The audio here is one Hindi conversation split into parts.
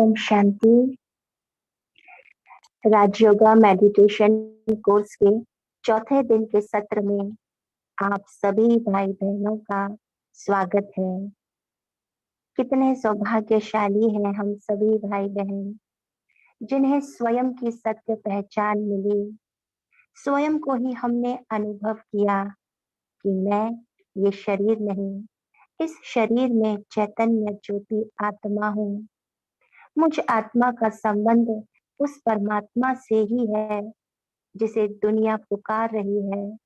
ओम शांति। राजयोगा मेडिटेशन कोर्स के चौथे दिन के सत्र में आप सभी भाई बहनों का स्वागत है। कितने सौभाग्यशाली हैं हम सभी भाई बहन जिन्हें स्वयं की सत्य पहचान मिली। स्वयं को ही हमने अनुभव किया कि मैं ये शरीर नहीं, इस शरीर में चैतन्य ज्योति आत्मा हूँ। मुझ आत्मा का संबंध उस परमात्मा से ही है जिसे दुनिया पुकार रही है।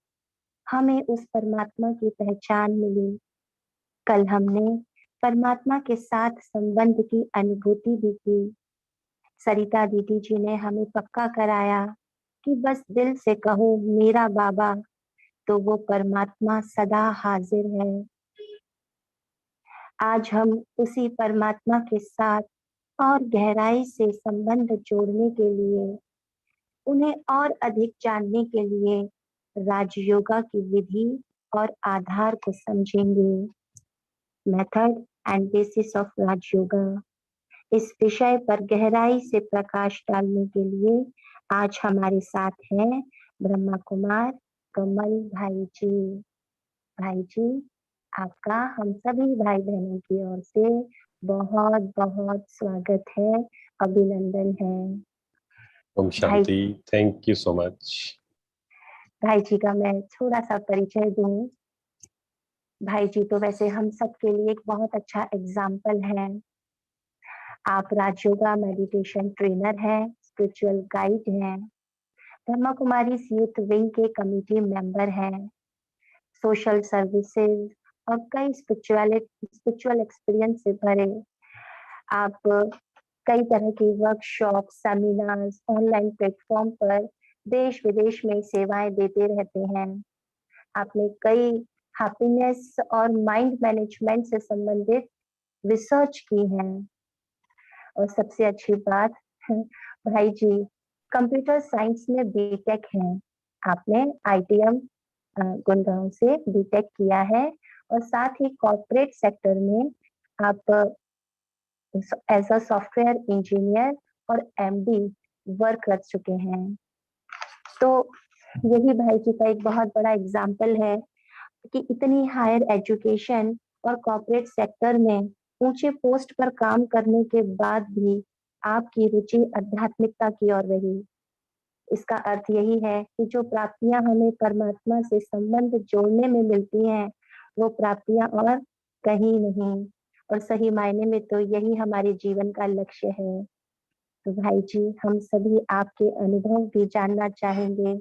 हमें उस परमात्मा की पहचान मिली। कल हमने परमात्मा के साथ संबंध की अनुभूति भी की। सरिता दीदी जी ने हमें पक्का कराया कि बस दिल से कहो मेरा बाबा, तो वो परमात्मा सदा हाजिर है। आज हम उसी परमात्मा के साथ और गहराई से संबंध जोड़ने के लिए, उन्हें और अधिक जानने के लिए राजयोगा की विधि और आधार को समझेंगे। Method and bases of Rajyoga, इस विषय पर गहराई से प्रकाश डालने के लिए आज हमारे साथ हैं ब्रह्मा कुमार कमल भाई जी। भाई जी, आपका हम सभी भाई बहनों की ओर से बहुत बहुत स्वागत है, अभिनंदन है। ओम शांति। Thank you so much. भाई जी का मैं थोड़ा सा परिचय दूं। भाई जी तो वैसे हम सब के लिए एक बहुत अच्छा एग्जाम्पल है। आप राजयोगा मेडिटेशन ट्रेनर हैं, स्पिरिचुअल गाइड हैं, ब्रह्मा कुमारी यूथ विंग के कमेटी मेंबर हैं, सोशल सर्विसेज और कई स्पिरिचुअल एक्सपीरियंस से भरे आप कई तरह की वर्कशॉप, सेमिनार्स, ऑनलाइन प्लेटफॉर्म पर देश विदेश में सेवाएं देते रहते हैं। आपने कई हैप्पीनेस और माइंड मैनेजमेंट से संबंधित रिसर्च की है। और सबसे अच्छी बात, भाई जी कंप्यूटर साइंस में बीटेक हैं। आपने आईटीएम गुड़गांव से बीटेक किया है और साथ ही कॉर्पोरेट सेक्टर में आप एज अ सॉफ्टवेयर इंजीनियर और एमडी वर्क कर चुके हैं। तो यही भाई जी का एक बहुत बड़ा एग्जाम्पल है कि इतनी हायर एजुकेशन और कॉर्पोरेट सेक्टर में ऊंचे पोस्ट पर काम करने के बाद भी आपकी रुचि आध्यात्मिकता की ओर रही। इसका अर्थ यही है कि जो प्राप्तियां हमें परमात्मा से संबंध जोड़ने में मिलती हैं, वो प्राप्तियां और कहीं नहीं। और सही मायने में तो यही हमारे जीवन का लक्ष्य है। तो भाई जी, हम सभी आपके अनुभव भी जानना चाहेंगे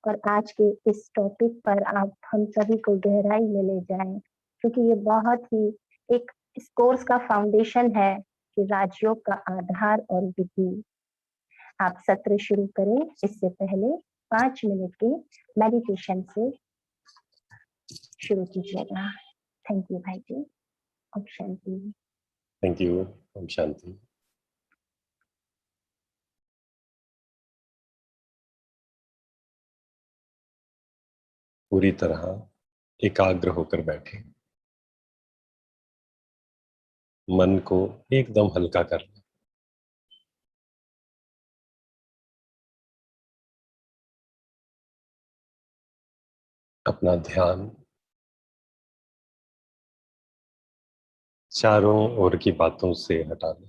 और आज के इस टॉपिक पर आप हम सभी को गहराई में ले जाएं, क्योंकि ये बहुत ही एक इस कोर्स का फाउंडेशन है कि राजयोग का आधार और विधि। आप सत्र शुरू करें इससे पहले 5 मिनट के मेडिटेशन से शुरू कीजिएगा। थैंक यू भाई जी। ओम शांति। Thank you. ओम शांति। पूरी तरह एकाग्र होकर बैठे, मन को एकदम हल्का कर लें। अपना ध्यान चारों ओर की बातों से हटा लें।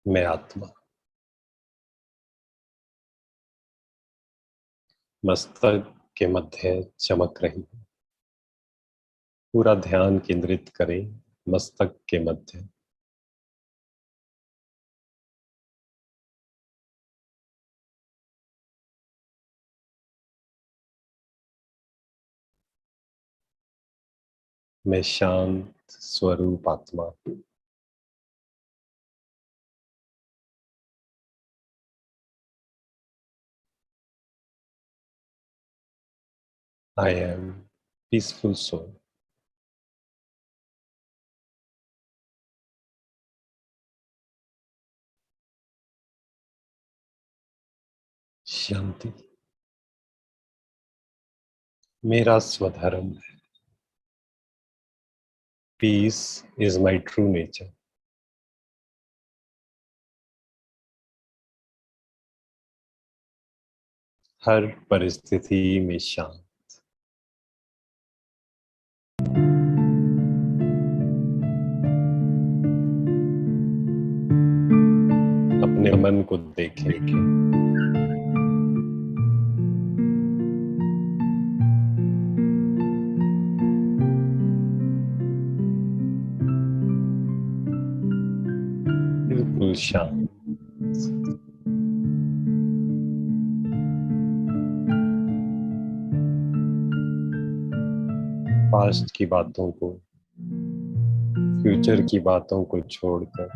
मैं आत्मा, मस्तक के मध्य चमक रही हूं। पूरा ध्यान केंद्रित करें मस्तक के मध्य। मैं शांत स्वरूप आत्मा, I am peaceful soul. शांति। मेरा स्वधर्म है। Peace is my true nature. हर परिस्थिति में शांत। अपने मन को देखें। बिल्कुल शांत। पास्ट की बातों को, फ्यूचर की बातों को छोड़कर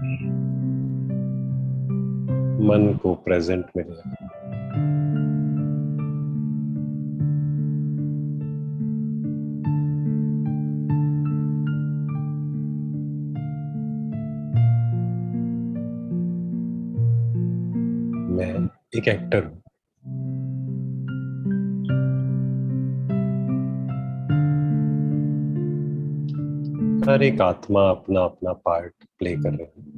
मन को प्रेजेंट में ले। मैं एक एक्टर हूँ। हर एक आत्मा अपना अपना पार्ट प्ले कर रही है।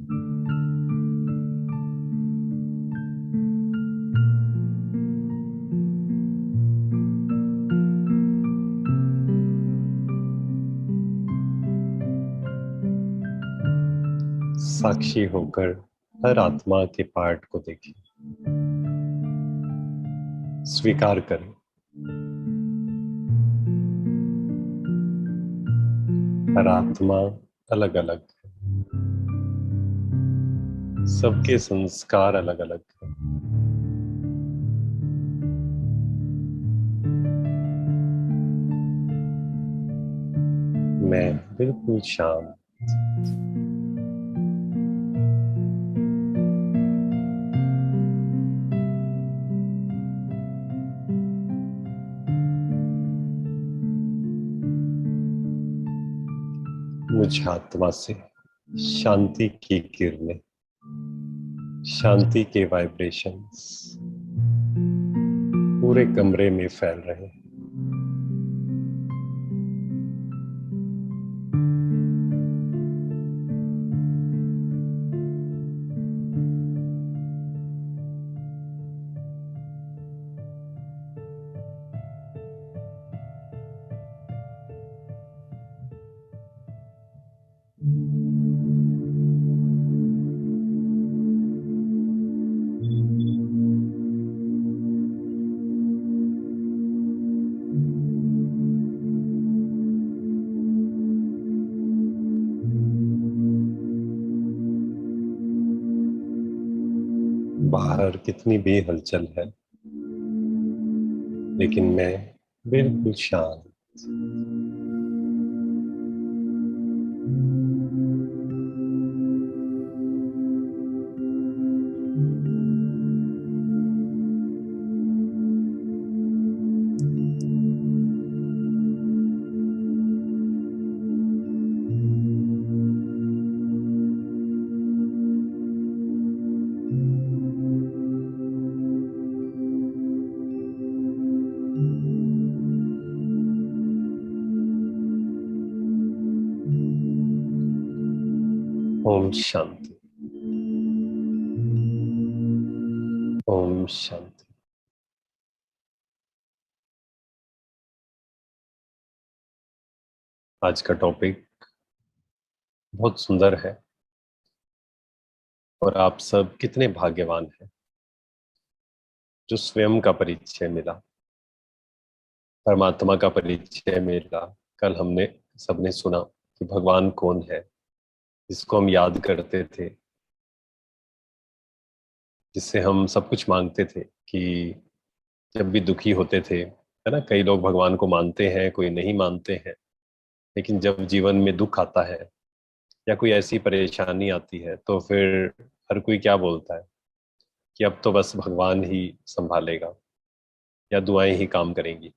साक्षी होकर हर आत्मा के पार्ट को देखें, स्वीकार करें। हर आत्मा अलग अलग है, सबके संस्कार अलग अलग हैं। मैं बिल्कुल शांत। मुझ आत्मा से शांति की किरणें, शांति के वाइब्रेशंस पूरे कमरे में फैल रहे हैं। बाहर कितनी भी हलचल है, लेकिन मैं बिल्कुल शांत। ओम शांति। ओम शांति। आज का टॉपिक बहुत सुंदर है और आप सब कितने भाग्यवान हैं जो स्वयं का परिचय मिला, परमात्मा का परिचय मिला। कल हमने सबने सुना कि भगवान कौन है, जिसको हम याद करते थे, जिससे हम सब कुछ मांगते थे कि जब भी दुखी होते थे, है ना। कई लोग भगवान को मानते हैं, कोई नहीं मानते हैं, लेकिन जब जीवन में दुख आता है या कोई ऐसी परेशानी आती है तो फिर हर कोई क्या बोलता है कि अब तो बस भगवान ही संभालेगा या दुआएं ही काम करेंगी।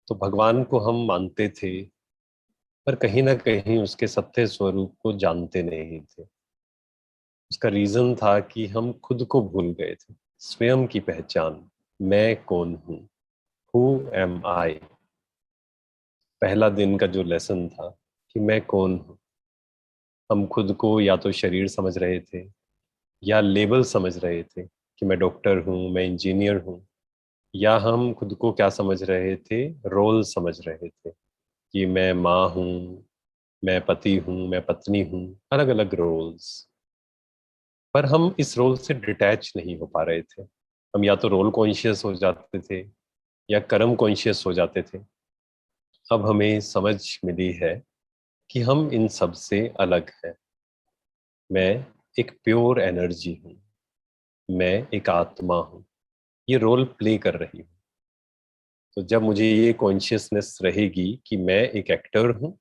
तो भगवान को हम मानते थे, पर कहीं ना कहीं उसके सत्य स्वरूप को जानते नहीं थे। उसका रीजन था कि हम खुद को भूल गए थे, स्वयं की पहचान, मैं कौन हूँ। हु एम आई, पहला दिन का जो लेसन था कि मैं कौन हूँ। हम खुद को या तो शरीर समझ रहे थे या लेबल समझ रहे थे कि मैं डॉक्टर हूँ, मैं इंजीनियर हूँ, या हम खुद को क्या समझ रहे थे, रोल समझ रहे थे कि मैं माँ हूँ, मैं पति हूँ, मैं पत्नी हूँ, अलग अलग रोल्स। पर हम इस रोल से डिटैच नहीं हो पा रहे थे। हम या तो रोल कॉन्शियस हो जाते थे या कर्म कॉन्शियस हो जाते थे। अब हमें समझ मिली है कि हम इन सब से अलग हैं। मैं एक प्योर एनर्जी हूँ, मैं एक आत्मा हूँ, ये रोल प्ले कर रही हूँ। तो जब मुझे ये कॉन्शियसनेस रहेगी कि मैं एक एक्टर हूँ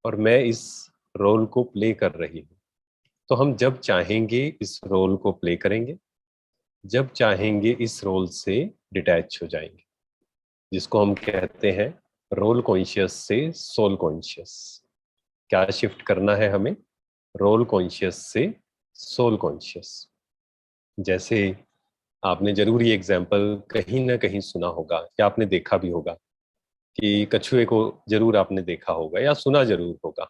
और मैं इस रोल को प्ले कर रही हूँ, तो हम जब चाहेंगे इस रोल को प्ले करेंगे, जब चाहेंगे इस रोल से डिटैच हो जाएंगे, जिसको हम कहते हैं रोल कॉन्शियस से सोल कॉन्शियस। क्या शिफ्ट करना है हमें? रोल कॉन्शियस से सोल कॉन्शियस। जैसे आपने जरूर ये एग्जाम्पल कहीं ना कहीं सुना होगा या आपने देखा भी होगा कि कछुए को जरूर आपने देखा होगा या सुना जरूर होगा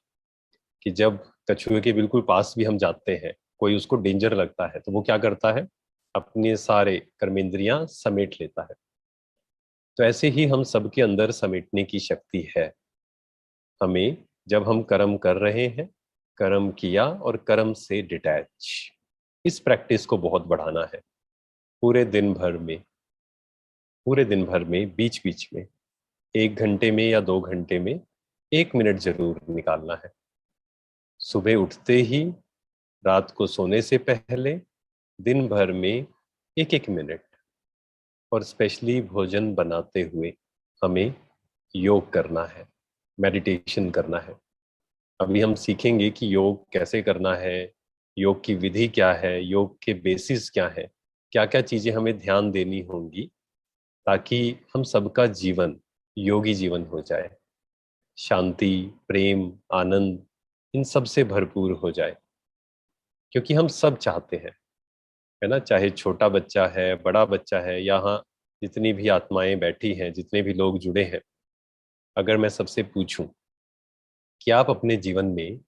कि जब कछुए के बिल्कुल पास भी हम जाते हैं, कोई उसको डेंजर लगता है, तो वो क्या करता है? अपने सारे कर्मेंद्रियां समेट लेता है। तो ऐसे ही हम सबके अंदर समेटने की शक्ति है। हमें जब हम कर्म कर रहे हैं, कर्म किया और कर्म से डिटैच, इस प्रैक्टिस को बहुत बढ़ाना है। पूरे दिन भर में, पूरे दिन भर में बीच बीच में 1 घंटे में या 2 घंटे में 1 मिनट जरूर निकालना है। सुबह उठते ही, रात को सोने से पहले, दिन भर में 1 1 मिनट, और स्पेशली भोजन बनाते हुए हमें योग करना है, मेडिटेशन करना है। अभी हम सीखेंगे कि योग कैसे करना है, योग की विधि क्या है, योग के बेसिस क्या है, क्या क्या चीजें हमें ध्यान देनी होंगी ताकि हम सबका जीवन योगी जीवन हो जाए, शांति, प्रेम, आनंद इन सब से भरपूर हो जाए। क्योंकि हम सब चाहते हैं, है ना, चाहे छोटा बच्चा है, बड़ा बच्चा है, यहाँ जितनी भी आत्माएं बैठी हैं, जितने भी लोग जुड़े हैं, अगर मैं सबसे पूछूं कि आप अपने जीवन में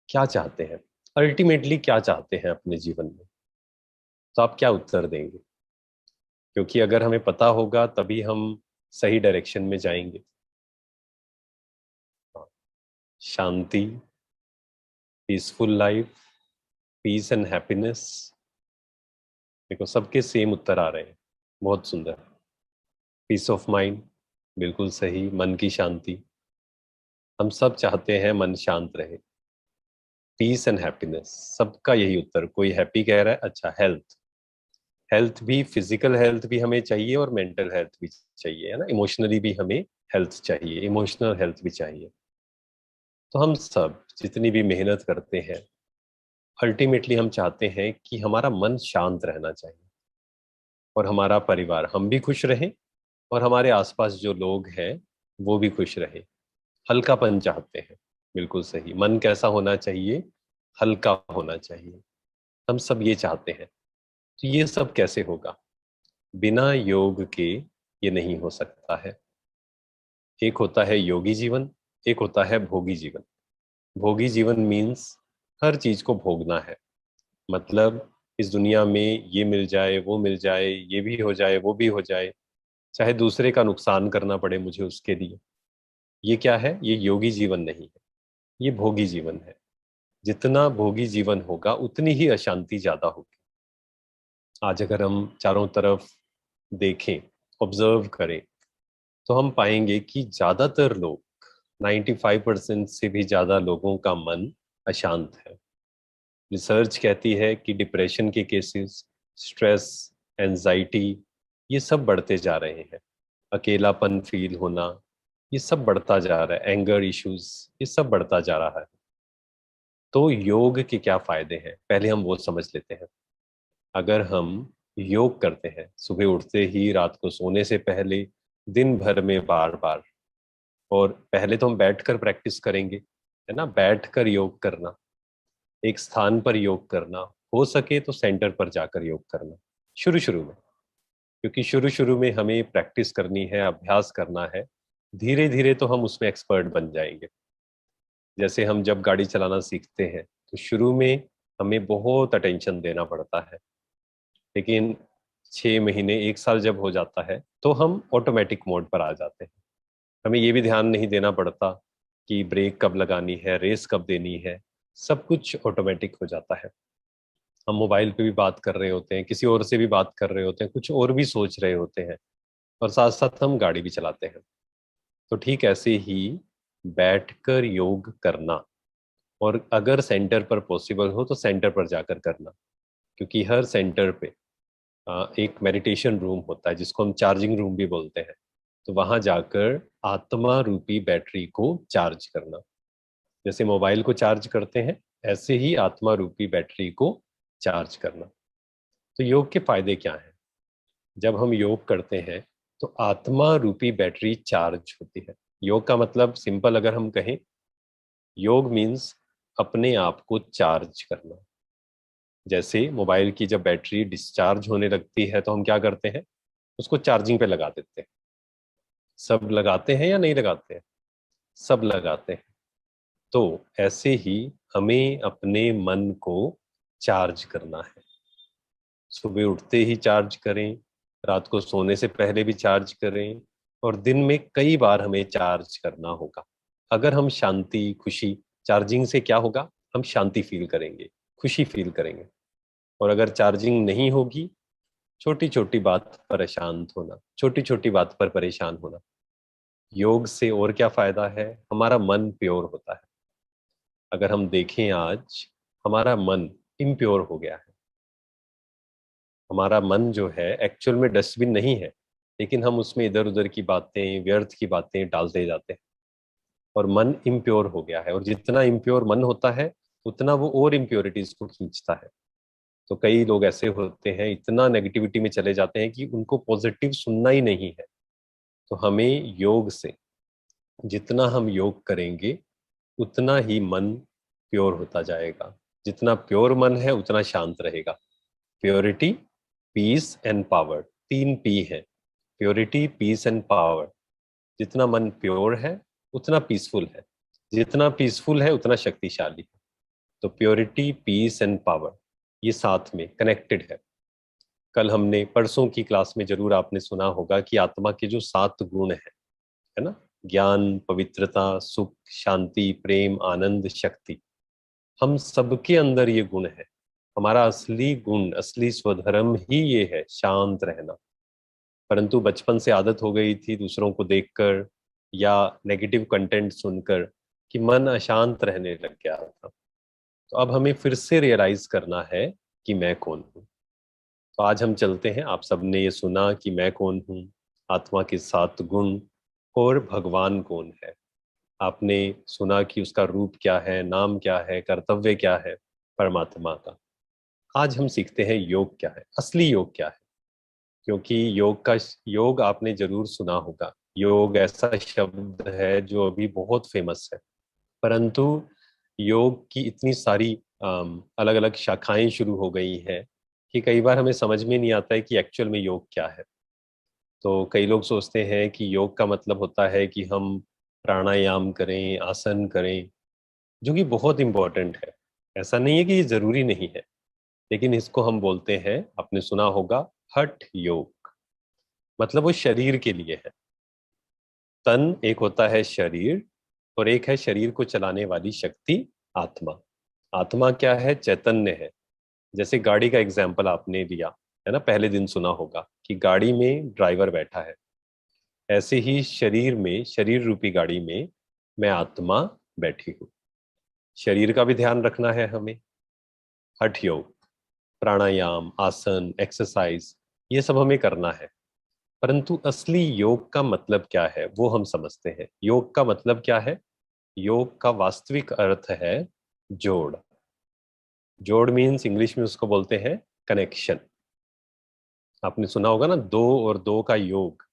क्या चाहते हैं, अल्टीमेटली क्या चाहते हैं अपने जीवन में, तो आप क्या उत्तर देंगे? क्योंकि अगर हमें पता होगा तभी हम सही डायरेक्शन में जाएंगे। हाँ, शांति, peaceful life, peace and happiness. देखो सबके सेम उत्तर आ रहे हैं, बहुत सुंदर। पीस ऑफ माइंड, बिल्कुल सही, मन की शांति। हम सब चाहते हैं मन शांत रहे। पीस एंड हैप्पीनेस, सबका यही उत्तर। कोई हैप्पी कह रहा है, अच्छा हेल्थ, हेल्थ भी, फिजिकल हेल्थ भी हमें चाहिए और मेंटल हेल्थ भी चाहिए, है ना, इमोशनली भी हमें हेल्थ चाहिए, इमोशनल हेल्थ भी चाहिए। तो हम सब जितनी भी मेहनत करते हैं, अल्टीमेटली हम चाहते हैं कि हमारा मन शांत रहना चाहिए और हमारा परिवार, हम भी खुश रहें और हमारे आसपास जो लोग हैं वो भी खुश रहे। हल्कापन चाहते हैं, बिल्कुल सही। मन कैसा होना चाहिए? हल्का होना चाहिए। हम सब ये चाहते हैं। तो ये सब कैसे होगा? बिना योग के ये नहीं हो सकता है। एक होता है योगी जीवन, एक होता है भोगी जीवन। भोगी जीवन मीन्स हर चीज को भोगना है। मतलब इस दुनिया में ये मिल जाए, वो मिल जाए, ये भी हो जाए, वो भी हो जाए, चाहे दूसरे का नुकसान करना पड़े मुझे उसके लिए। ये क्या है? ये योगी जीवन नहीं है, ये भोगी जीवन है। जितना भोगी जीवन होगा उतनी ही अशांति ज्यादा होगी। आज अगर हम चारों तरफ देखें, ऑब्जर्व करें, तो हम पाएंगे कि ज्यादातर लोग, 95% से भी ज्यादा लोगों का मन अशांत है। रिसर्च कहती है कि डिप्रेशन के केसेस, स्ट्रेस, एंजाइटी, ये सब बढ़ते जा रहे हैं। अकेलापन फील होना, ये सब बढ़ता जा रहा है। एंगर इश्यूज, ये सब बढ़ता जा रहा है। तो योग के क्या फायदे हैं, पहले हम वो समझ लेते हैं। अगर हम योग करते हैं सुबह उठते ही, रात को सोने से पहले, दिन भर में बार बार, और पहले तो हम बैठकर प्रैक्टिस करेंगे, है ना, बैठकर योग करना, एक स्थान पर योग करना, हो सके तो सेंटर पर जाकर योग करना शुरू शुरू में। क्योंकि शुरू शुरू में हमें प्रैक्टिस करनी है, अभ्यास करना है, धीरे धीरे तो हम उसमें एक्सपर्ट बन जाएंगे। जैसे हम जब गाड़ी चलाना सीखते हैं तो शुरू में हमें बहुत अटेंशन देना पड़ता है, लेकिन 6 महीने 1 साल जब हो जाता है तो हम ऑटोमेटिक मोड पर आ जाते हैं। हमें ये भी ध्यान नहीं देना पड़ता कि ब्रेक कब लगानी है, रेस कब देनी है, सब कुछ ऑटोमेटिक हो जाता है। हम मोबाइल पे भी बात कर रहे होते हैं, किसी और से भी बात कर रहे होते हैं, कुछ और भी सोच रहे होते हैं, और साथ साथ हम गाड़ी भी चलाते हैं। तो ठीक ऐसे ही बैठकर योग करना, और अगर सेंटर पर पॉसिबल हो तो सेंटर पर जाकर करना, क्योंकि हर सेंटर पे एक मेडिटेशन रूम होता है जिसको हम चार्जिंग रूम भी बोलते हैं। तो वहां जाकर आत्मा रूपी बैटरी को चार्ज करना, जैसे मोबाइल को चार्ज करते हैं ऐसे ही आत्मा रूपी बैटरी को चार्ज करना। तो योग के फायदे क्या हैं? जब हम योग करते हैं तो आत्मा रूपी बैटरी चार्ज होती है। योग का मतलब सिंपल अगर हम कहें, योग मीन्स अपने आप को चार्ज करना। जैसे मोबाइल की जब बैटरी डिस्चार्ज होने लगती है तो हम क्या करते हैं, उसको चार्जिंग पे लगा देते हैं। सब लगाते हैं या नहीं लगाते हैं? सब लगाते हैं। तो ऐसे ही हमें अपने मन को चार्ज करना है। सुबह उठते ही चार्ज करें, रात को सोने से पहले भी चार्ज करें, और दिन में कई बार हमें चार्ज करना होगा। अगर हम शांति, खुशी, चार्जिंग से क्या होगा, हम शांति फील करेंगे, खुशी फील करेंगे। और अगर चार्जिंग नहीं होगी, छोटी छोटी बात पर अशांत होना, छोटी छोटी बात पर परेशान होना। योग से और क्या फायदा है? हमारा मन प्योर होता है। अगर हम देखें आज, हमारा मन इम्प्योर हो गया है। हमारा मन जो है एक्चुअल में डस्टबिन नहीं है, लेकिन हम उसमें इधर उधर की बातें, व्यर्थ की बातें डालते जाते हैं, और मन इम्प्योर हो गया है। और जितना इम्प्योर मन होता है उतना वो और इम्प्योरिटीज को खींचता है। तो कई लोग ऐसे होते हैं, इतना नेगेटिविटी में चले जाते हैं कि उनको पॉजिटिव सुनना ही नहीं है। तो हमें योग से, जितना हम योग करेंगे उतना ही मन प्योर होता जाएगा। जितना प्योर मन है उतना शांत रहेगा। Purity, peace and power, 3 P है। Purity, peace and power. जितना मन प्योर है उतना पीसफुल है, जितना पीसफुल है उतना शक्तिशाली है। तो प्योरिटी, पीस एंड पावर, ये साथ में कनेक्टेड है। कल हमने, परसों की क्लास में जरूर आपने सुना होगा कि आत्मा के जो 7 गुण है ना, ज्ञान, पवित्रता, सुख, शांति, प्रेम, आनंद, शक्ति, हम सबके अंदर ये गुण है। हमारा असली गुण, असली स्वधर्म ही ये है, शांत रहना। परंतु बचपन से आदत हो गई थी दूसरों को देखकर या नेगेटिव कंटेंट सुनकर कि मन अशांत रहने लग गया था। तो अब हमें फिर से रियलाइज करना है कि मैं कौन हूँ। तो आज हम चलते हैं। आप सबने ये सुना कि मैं कौन हूँ, आत्मा के 7 गुण, और भगवान कौन है। आपने सुना कि उसका रूप क्या है, नाम क्या है, कर्तव्य क्या है परमात्मा का। आज हम सीखते हैं योग क्या है, असली योग क्या है। क्योंकि योग आपने जरूर सुना होगा। योग ऐसा शब्द है जो अभी बहुत फेमस है, परंतु योग की इतनी सारी अलग अलग शाखाएं शुरू हो गई हैं कि कई बार हमें समझ में नहीं आता है कि एक्चुअल में योग क्या है। तो कई लोग सोचते हैं कि योग का मतलब होता है कि हम प्राणायाम करें, आसन करें, जो कि बहुत इंपॉर्टेंट है। ऐसा नहीं है कि ये जरूरी नहीं है, लेकिन इसको हम बोलते हैं, आपने सुना होगा, हठ योग। मतलब वो शरीर के लिए है। तन एक होता है शरीर, और एक है शरीर को चलाने वाली शक्ति, आत्मा। आत्मा क्या है? चैतन्य है। जैसे गाड़ी का एग्जाम्पल आपने लिया है ना, पहले दिन सुना होगा कि गाड़ी में ड्राइवर बैठा है। ऐसे ही शरीर में, शरीर रूपी गाड़ी में मैं आत्मा बैठी हूँ। शरीर का भी ध्यान रखना है हमें। हठ योग, प्राणायाम, आसन, एक्सरसाइज, ये सब हमें करना है। परंतु असली योग का मतलब क्या है वो हम समझते हैं। योग का मतलब क्या है? योग का वास्तविक अर्थ है जोड़। जोड़ मीन्स इंग्लिश में उसको बोलते हैं कनेक्शन। आपने सुना होगा ना, दो और दो का योग।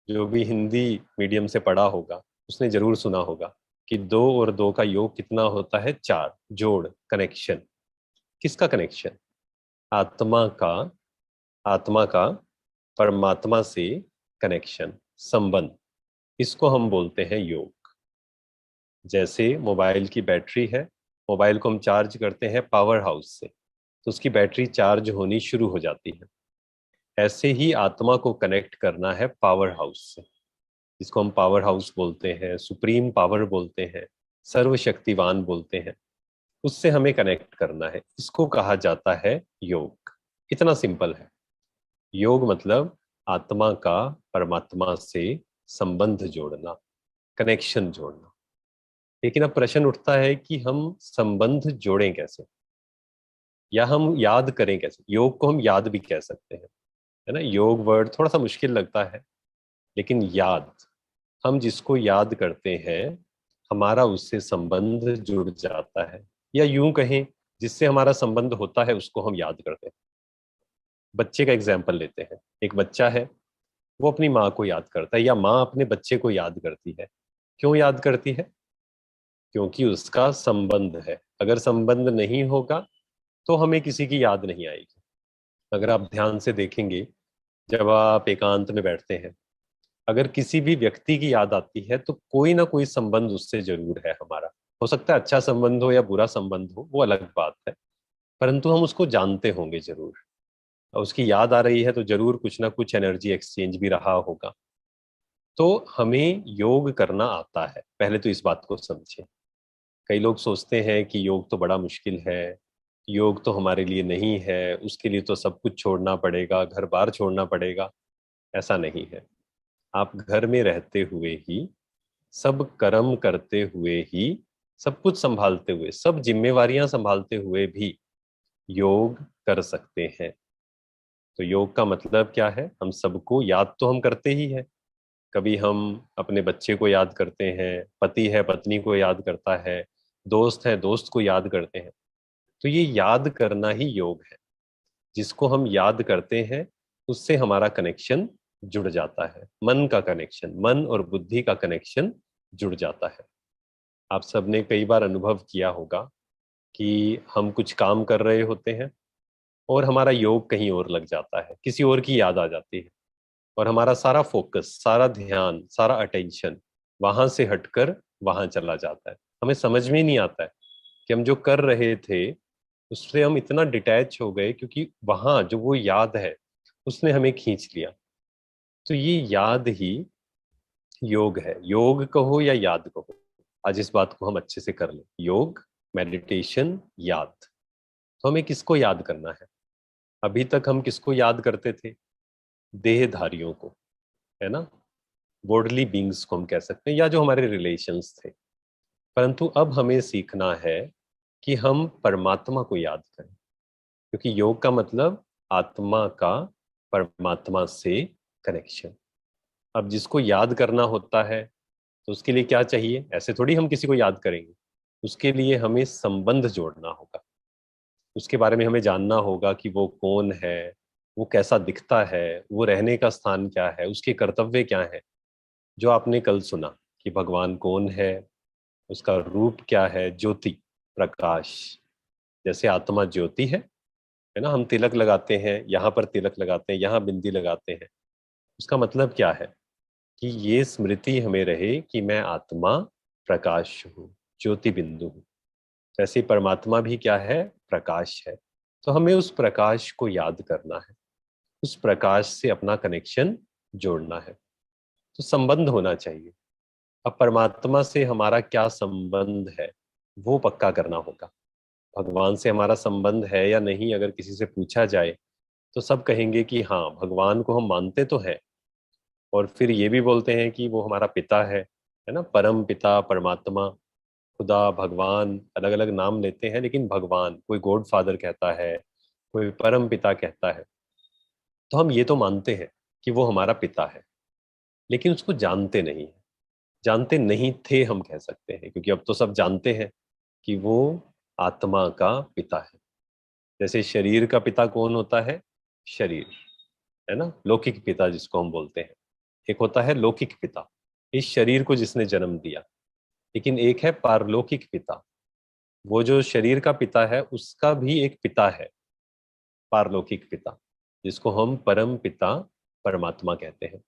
जो भी हिंदी मीडियम से पढ़ा होगा उसने जरूर सुना होगा कि 2 और 2 का योग कितना होता है? 4। जोड़, कनेक्शन। किसका कनेक्शन? आत्मा का। आत्मा का परमात्मा से कनेक्शन, संबंध, इसको हम बोलते हैं योग। जैसे मोबाइल की बैटरी है, मोबाइल को हम चार्ज करते हैं पावर हाउस से, तो उसकी बैटरी चार्ज होनी शुरू हो जाती है। ऐसे ही आत्मा को कनेक्ट करना है पावर हाउस से, जिसको हम पावर हाउस बोलते हैं, सुप्रीम पावर बोलते हैं, सर्वशक्तिवान बोलते हैं। उससे हमें कनेक्ट करना है, इसको कहा जाता है योग। इतना सिंपल है। योग मतलब आत्मा का परमात्मा से संबंध जोड़ना, कनेक्शन जोड़ना। लेकिन अब प्रश्न उठता है कि हम संबंध जोड़ें कैसे, या हम याद करें कैसे। योग को हम याद भी कह सकते हैं, है ना। योग वर्ड थोड़ा सा मुश्किल लगता है, लेकिन याद, हम जिसको याद करते हैं हमारा उससे संबंध जुड़ जाता है, या यूं कहें जिससे हमारा संबंध होता है उसको हम याद करते हैं। बच्चे का एग्जाम्पल लेते हैं। एक बच्चा है, वो अपनी माँ को याद करता है, या माँ अपने बच्चे को याद करती है। क्यों याद करती है? क्योंकि उसका संबंध है। अगर संबंध नहीं होगा तो हमें किसी की याद नहीं आएगी। अगर आप ध्यान से देखेंगे, जब आप एकांत में बैठते हैं, अगर किसी भी व्यक्ति की याद आती है तो कोई ना कोई संबंध उससे जरूर है हमारा। हो सकता है अच्छा संबंध हो या बुरा संबंध हो, वो अलग बात है, परंतु हम उसको जानते होंगे जरूर। और उसकी याद आ रही है तो जरूर कुछ ना कुछ एनर्जी एक्सचेंज भी रहा होगा। तो हमें योग करना आता है, पहले तो इस बात को समझें। कई लोग सोचते हैं कि योग तो बड़ा मुश्किल है, योग तो हमारे लिए नहीं है, उसके लिए तो सब कुछ छोड़ना पड़ेगा, घर बार छोड़ना पड़ेगा। ऐसा नहीं है। आप घर में रहते हुए ही, सब कर्म करते हुए ही, सब कुछ संभालते हुए, सब जिम्मेवारियां संभालते हुए भी योग कर सकते हैं। तो योग का मतलब क्या है? हम सबको याद तो हम करते ही है। कभी हम अपने बच्चे को याद करते हैं, पति है पत्नी को याद करता है, दोस्त है दोस्त को याद करते हैं। तो ये याद करना ही योग है। जिसको हम याद करते हैं उससे हमारा कनेक्शन जुड़ जाता है, मन का कनेक्शन, मन और बुद्धि का कनेक्शन जुड़ जाता है। आप सबने कई बार अनुभव किया होगा कि हम कुछ काम कर रहे होते हैं और हमारा योग कहीं और लग जाता है, किसी और की याद आ जाती है, और हमारा सारा फोकस, सारा ध्यान, सारा अटेंशन वहां से हटकर वहां चला जाता है। हमें समझ में नहीं आता है कि हम जो कर रहे थे उससे हम इतना डिटैच हो गए, क्योंकि वहां जो वो याद है उसने हमें खींच लिया। तो ये याद ही योग है। योग कहो या याद कहो, आज इस बात को हम अच्छे से कर लें। योग, मेडिटेशन, याद। तो हमें किसको याद करना है? अभी तक हम किसको याद करते थे? देहधारियों को, है ना। वर्ल्डली बींग्स को हम कह सकते हैं, या जो हमारे रिलेशंस थे। परंतु अब हमें सीखना है कि हम परमात्मा को याद करें, क्योंकि योग का मतलब आत्मा का परमात्मा से कनेक्शन। अब जिसको याद करना होता है तो उसके लिए क्या चाहिए? ऐसे थोड़ी हम किसी को याद करेंगे। उसके लिए हमें संबंध जोड़ना होगा, उसके बारे में हमें जानना होगा कि वो कौन है, वो कैसा दिखता है, वो रहने का स्थान क्या है, उसके कर्तव्य क्या है। जो आपने कल सुना कि भगवान कौन है, उसका रूप क्या है, ज्योति, प्रकाश। जैसे आत्मा ज्योति है ना। हम तिलक लगाते हैं, यहाँ पर तिलक लगाते हैं, यहाँ बिंदी लगाते हैं। उसका मतलब क्या है? कि ये स्मृति हमें रहे कि मैं आत्मा प्रकाश हूँ, ज्योति बिंदु हूँ। वैसे परमात्मा भी क्या है? प्रकाश है। तो हमें उस प्रकाश को याद करना है, उस प्रकाश से अपना कनेक्शन जोड़ना है। तो संबंध होना चाहिए। अब परमात्मा से हमारा क्या संबंध है वो पक्का करना होगा। भगवान से हमारा संबंध है या नहीं, अगर किसी से पूछा जाए तो सब कहेंगे कि हाँ, भगवान को हम मानते तो हैं, और फिर ये भी बोलते हैं कि वो हमारा पिता है ना। परम पिता, परमात्मा, खुदा, भगवान, अलग अलग नाम लेते हैं, लेकिन भगवान, कोई गॉड फादर कहता है, कोई परम पिता कहता है। तो हम ये तो मानते हैं कि वो हमारा पिता है, लेकिन उसको जानते नहीं है। जानते नहीं थे हम कह सकते हैं, क्योंकि अब तो सब जानते हैं कि वो आत्मा का पिता है। जैसे शरीर का पिता कौन होता है? शरीर, है ना। लौकिक पिता जिसको हम बोलते हैं। एक होता है लौकिक पिता, इस शरीर को जिसने जन्म दिया। लेकिन एक है पारलौकिक पिता, वो जो शरीर का पिता है उसका भी एक पिता है, पारलौकिक पिता, जिसको हम परम पिता परमात्मा कहते हैं।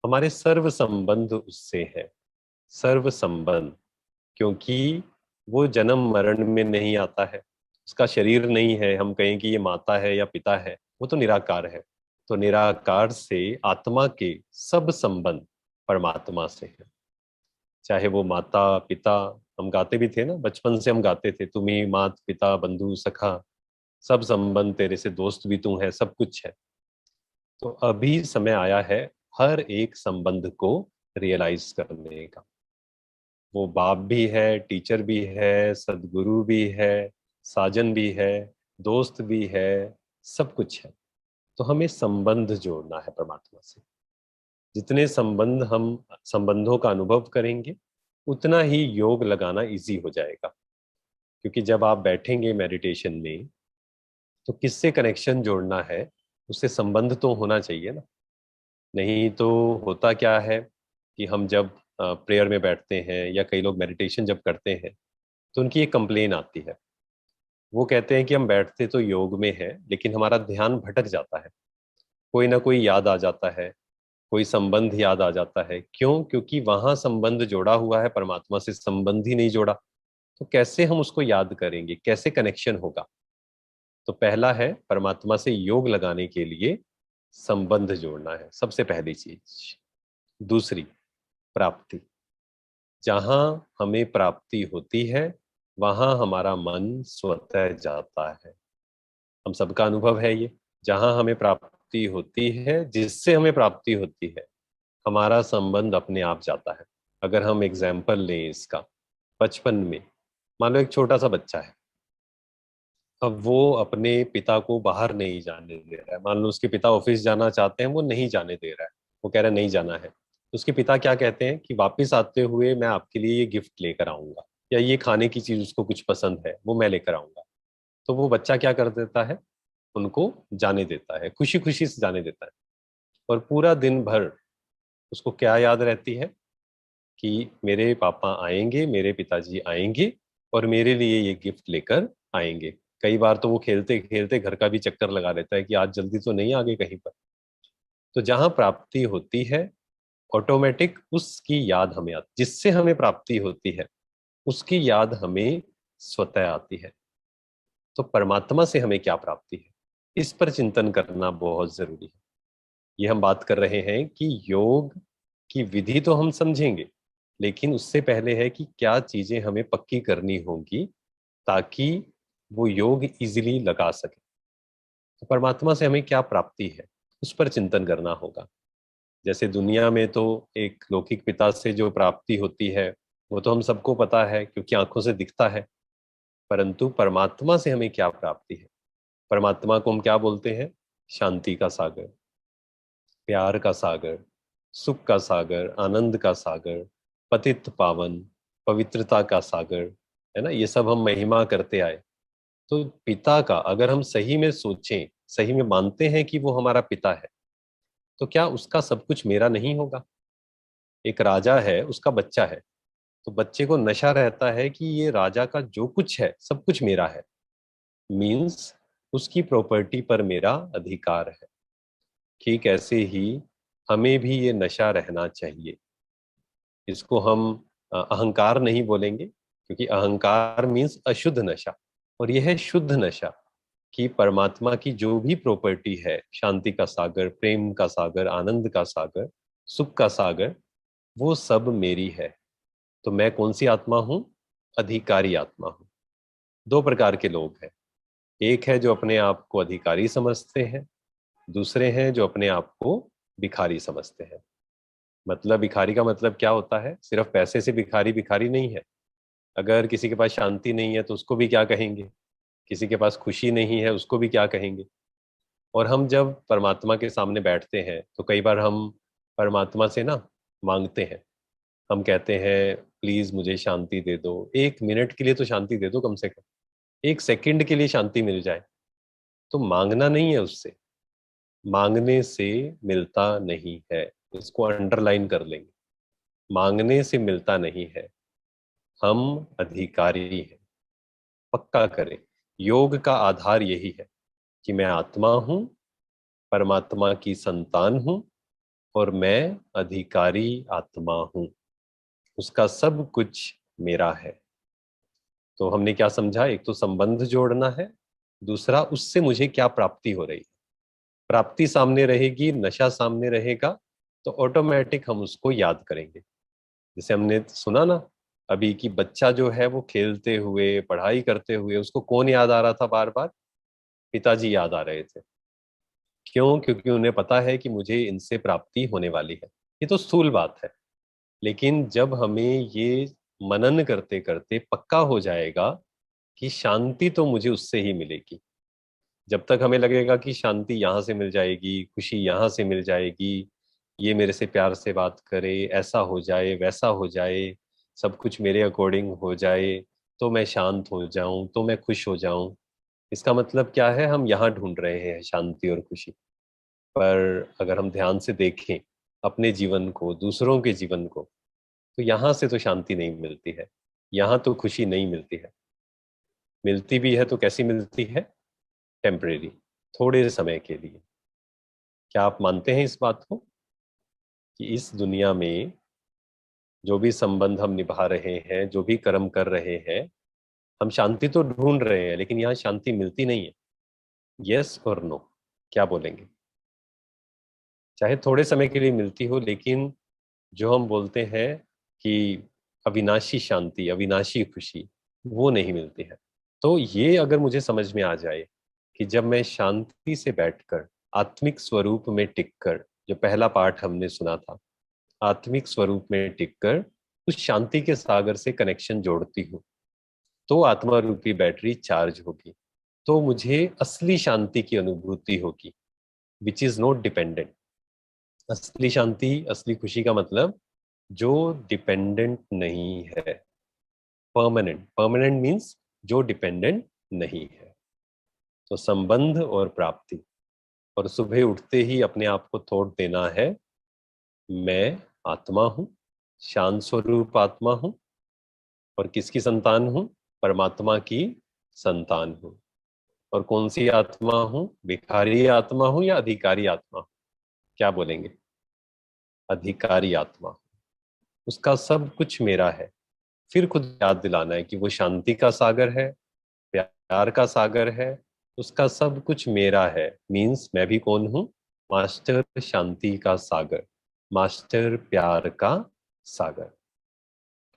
हमारे सर्व संबंध उससे है, सर्व संबंध, क्योंकि वो जन्म मरण में नहीं आता है, उसका शरीर नहीं है, हम कहें कि ये माता है या पिता है, वो तो निराकार है। तो निराकार से आत्मा के सब संबंध परमात्मा से है। चाहे वो माता पिता, हम गाते भी थे ना, बचपन से हम गाते थे, तुम्ही मात पिता बंधु सखा, सब संबंध तेरे से, दोस्त भी तू है, सब कुछ है। तो अभी समय आया है हर एक संबंध को रियलाइज करने का। वो बाप भी है, टीचर भी है, सदगुरु भी है, साजन भी है, दोस्त भी है, सब कुछ है। तो हमें संबंध जोड़ना है परमात्मा से। जितने संबंध हम संबंधों का अनुभव करेंगे, उतना ही योग लगाना इजी हो जाएगा। क्योंकि जब आप बैठेंगे मेडिटेशन में, तो किससे कनेक्शन जोड़ना है, उससे संबंध तो होना चाहिए ना। नहीं तो होता क्या है कि हम जब प्रेयर में बैठते हैं या कई लोग मेडिटेशन जब करते हैं, तो उनकी एक कंप्लेन आती है। वो कहते हैं कि हम बैठते तो योग में है, लेकिन हमारा ध्यान भटक जाता है, कोई ना कोई याद आ जाता है, कोई संबंध याद आ जाता है। क्यों? क्योंकि वहां संबंध जोड़ा हुआ है, परमात्मा से संबंध ही नहीं जोड़ा। तो कैसे हम उसको याद करेंगे, कैसे कनेक्शन होगा? तो पहला है परमात्मा से योग लगाने के लिए संबंध जोड़ना है, सबसे पहली चीज। दूसरी, प्राप्ति। जहां हमें प्राप्ति होती है, वहां हमारा मन स्वतः जाता है। हम सबका अनुभव है ये। जहां हमें प्राप्ति होती है, जिससे हमें प्राप्ति होती है, हमारा संबंध अपने आप जाता है। अगर हम एग्जाम्पल लें इसका, बचपन में मान लो एक छोटा सा बच्चा है, अब वो अपने पिता को बाहर नहीं जाने दे रहा है। मान लो उसके पिता ऑफिस जाना चाहते हैं, वो नहीं जाने दे रहा है, वो कह रहा है नहीं जाना है। तो उसके पिता क्या कहते हैं कि वापस आते हुए मैं आपके लिए ये गिफ्ट लेकर आऊंगा, या ये खाने की चीज उसको कुछ पसंद है वो मैं लेकर आऊंगा। तो वो बच्चा क्या कर देता है, उनको जाने देता है, खुशी खुशी से जाने देता है। और पूरा दिन भर उसको क्या याद रहती है कि मेरे पापा आएंगे, मेरे पिताजी आएंगे और मेरे लिए ये गिफ्ट लेकर आएंगे। कई बार तो वो खेलते खेलते घर का भी चक्कर लगा लेता है कि आज जल्दी तो नहीं आ गए कहीं पर। तो जहां प्राप्ति होती है, ऑटोमेटिक उसकी याद हमें आती, जिससे हमें प्राप्ति होती है उसकी याद हमें स्वतः आती है। तो परमात्मा से हमें क्या प्राप्ति है, इस पर चिंतन करना बहुत जरूरी है। ये हम बात कर रहे हैं कि योग की विधि तो हम समझेंगे, लेकिन उससे पहले है कि क्या चीजें हमें पक्की करनी होंगी ताकि वो योग इजीली लगा सके। तो परमात्मा से हमें क्या प्राप्ति है, उस पर चिंतन करना होगा। जैसे दुनिया में तो एक लौकिक पिता से जो प्राप्ति होती है, वो तो हम सबको पता है क्योंकि आंखों से दिखता है। परंतु परमात्मा से हमें क्या प्राप्ति है? परमात्मा को हम क्या बोलते हैं? शांति का सागर, प्यार का सागर, सुख का सागर, आनंद का सागर, पतित पावन, पवित्रता का सागर, है ना। ये सब हम महिमा करते आए। तो पिता का अगर हम सही में सोचें, सही में मानते हैं कि वो हमारा पिता है, तो क्या उसका सब कुछ मेरा नहीं होगा? एक राजा है, उसका बच्चा है, तो बच्चे को नशा रहता है कि ये राजा का जो कुछ है सब कुछ मेरा है, मीन्स उसकी प्रॉपर्टी पर मेरा अधिकार है। ठीक ऐसे ही हमें भी ये नशा रहना चाहिए। इसको हम अहंकार नहीं बोलेंगे, क्योंकि अहंकार मीन्स अशुद्ध नशा, और यह है शुद्ध नशा कि परमात्मा की जो भी प्रॉपर्टी है, शांति का सागर, प्रेम का सागर, आनंद का सागर, सुख का सागर, वो सब मेरी है। तो मैं कौन सी आत्मा हूं? अधिकारी आत्मा हूं। दो प्रकार के लोग हैं, एक है जो अपने आप को अधिकारी समझते हैं, दूसरे हैं जो अपने आप को भिखारी समझते हैं। मतलब भिखारी का मतलब क्या होता है? सिर्फ पैसे से भिखारी भिखारी नहीं है। अगर किसी के पास शांति नहीं है तो उसको भी क्या कहेंगे, किसी के पास खुशी नहीं है उसको भी क्या कहेंगे। और हम जब परमात्मा के सामने बैठते हैं तो कई बार हम परमात्मा से ना मांगते हैं, हम कहते हैं प्लीज मुझे शांति दे दो, 1 मिनट के लिए तो शांति दे दो, कम से कम 1 सेकंड के लिए शांति मिल जाए। तो मांगना नहीं है उससे, मांगने से मिलता नहीं है। इसको अंडरलाइन कर लेंगे, मांगने से मिलता नहीं है, हम अधिकारी हैं। पक्का करें, योग का आधार यही है कि मैं आत्मा हूं, परमात्मा की संतान हूं और मैं अधिकारी आत्मा हूं, उसका सब कुछ मेरा है। तो हमने क्या समझा, एक तो संबंध जोड़ना है, दूसरा उससे मुझे क्या प्राप्ति हो रही है। प्राप्ति सामने रहेगी, नशा सामने रहेगा, तो ऑटोमेटिक हम उसको याद करेंगे। जैसे हमने सुना ना अभी कि बच्चा जो है वो खेलते हुए पढ़ाई करते हुए उसको कौन याद आ रहा था बार बार? पिताजी याद आ रहे थे। क्यों? क्योंकि उन्हें पता है कि मुझे इनसे प्राप्ति होने वाली है। ये तो स्थूल बात है, लेकिन जब हमें ये मनन करते करते पक्का हो जाएगा कि शांति तो मुझे उससे ही मिलेगी, जब तक हमें लगेगा कि शांति यहाँ से मिल जाएगी, खुशी यहाँ से मिल जाएगी, ये मेरे से प्यार से बात करे, ऐसा हो जाए वैसा हो जाए, सब कुछ मेरे अकॉर्डिंग हो जाए, तो मैं शांत हो जाऊं, तो मैं खुश हो जाऊं, इसका मतलब क्या है? हम यहाँ ढूंढ रहे हैं शांति और खुशी। पर अगर हम ध्यान से देखें अपने जीवन को, दूसरों के जीवन को, तो यहाँ से तो शांति नहीं मिलती है, यहाँ तो खुशी नहीं मिलती है। मिलती भी है तो कैसी मिलती है? टेम्परेरी, थोड़े समय के लिए। क्या आप मानते हैं इस बात को कि इस दुनिया में जो भी संबंध हम निभा रहे हैं, जो भी कर्म कर रहे हैं, हम शांति तो ढूंढ रहे हैं, लेकिन यहाँ शांति मिलती नहीं है? यस और नो, क्या बोलेंगे? चाहे थोड़े समय के लिए मिलती हो, लेकिन जो हम बोलते हैं कि अविनाशी शांति, अविनाशी खुशी, वो नहीं मिलती है। तो ये अगर मुझे समझ में आ जाए कि जब मैं शांति से बैठकर आत्मिक स्वरूप में टिककर, जो पहला पाठ हमने सुना था, आत्मिक स्वरूप में टिककर उस शांति के सागर से कनेक्शन जोड़ती हूँ, तो आत्मा रूपी बैटरी चार्ज होगी, तो मुझे असली शांति की अनुभूति होगी, विच इज नॉट डिपेंडेंट। असली शांति, असली खुशी का मतलब जो डिपेंडेंट नहीं है, परमानेंट। परमानेंट मीन्स जो डिपेंडेंट नहीं है। तो संबंध और प्राप्ति, और सुबह उठते ही अपने आप को थॉट देना है, मैं आत्मा हूं, शांत स्वरूप आत्मा हूं, और किसकी संतान हूं? परमात्मा की संतान हूं। और कौन सी आत्मा हूं? भिखारी आत्मा हूं या अधिकारी आत्मा हूं? क्या बोलेंगे? अधिकारी आत्मा। उसका सब कुछ मेरा है। फिर खुद याद दिलाना है कि वो शांति का सागर है, प्यार का सागर है, उसका सब कुछ मेरा है। मीन्स मैं भी कौन हूं? मास्टर शांति का सागर, मास्टर प्यार का सागर।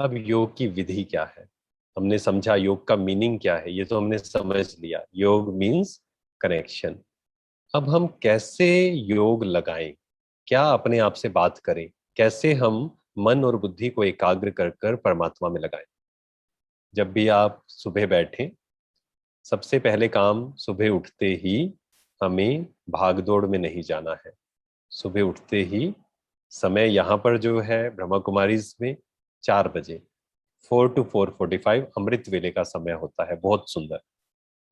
अब योग की विधि क्या है? हमने समझा योग का मीनिंग क्या है, ये तो हमने समझ लिया, योग मीन्स कनेक्शन। अब हम कैसे योग लगाएं, क्या अपने आप से बात करें, कैसे हम मन और बुद्धि को एकाग्र कर कर परमात्मा में लगाएं? जब भी आप सुबह बैठें, सबसे पहले काम सुबह उठते ही हमें भागदौड़ में नहीं जाना है। सुबह उठते ही समय यहाँ पर जो है ब्रह्मा कुमारीज में 4 बजे, 4 to 4:45 अमृत वेले का समय होता है, बहुत सुंदर।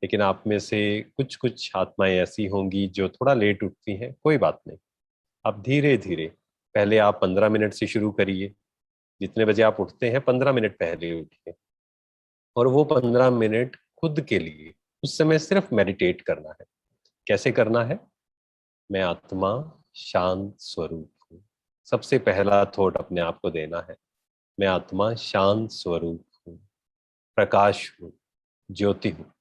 लेकिन आप में से कुछ कुछ आत्माएं ऐसी होंगी जो थोड़ा लेट उठती हैं, कोई बात नहीं। आप धीरे धीरे, पहले आप 15 मिनट से शुरू करिए। जितने बजे आप उठते हैं 15 मिनट पहले उठिए, और वो 15 मिनट खुद के लिए, उस समय सिर्फ मेडिटेट करना है। कैसे करना है? मैं आत्मा शांत स्वरूप हूँ। सबसे पहला थॉट अपने आप को देना है, मैं आत्मा शांत स्वरूप हूँ, प्रकाश हूँ, ज्योति हूँ।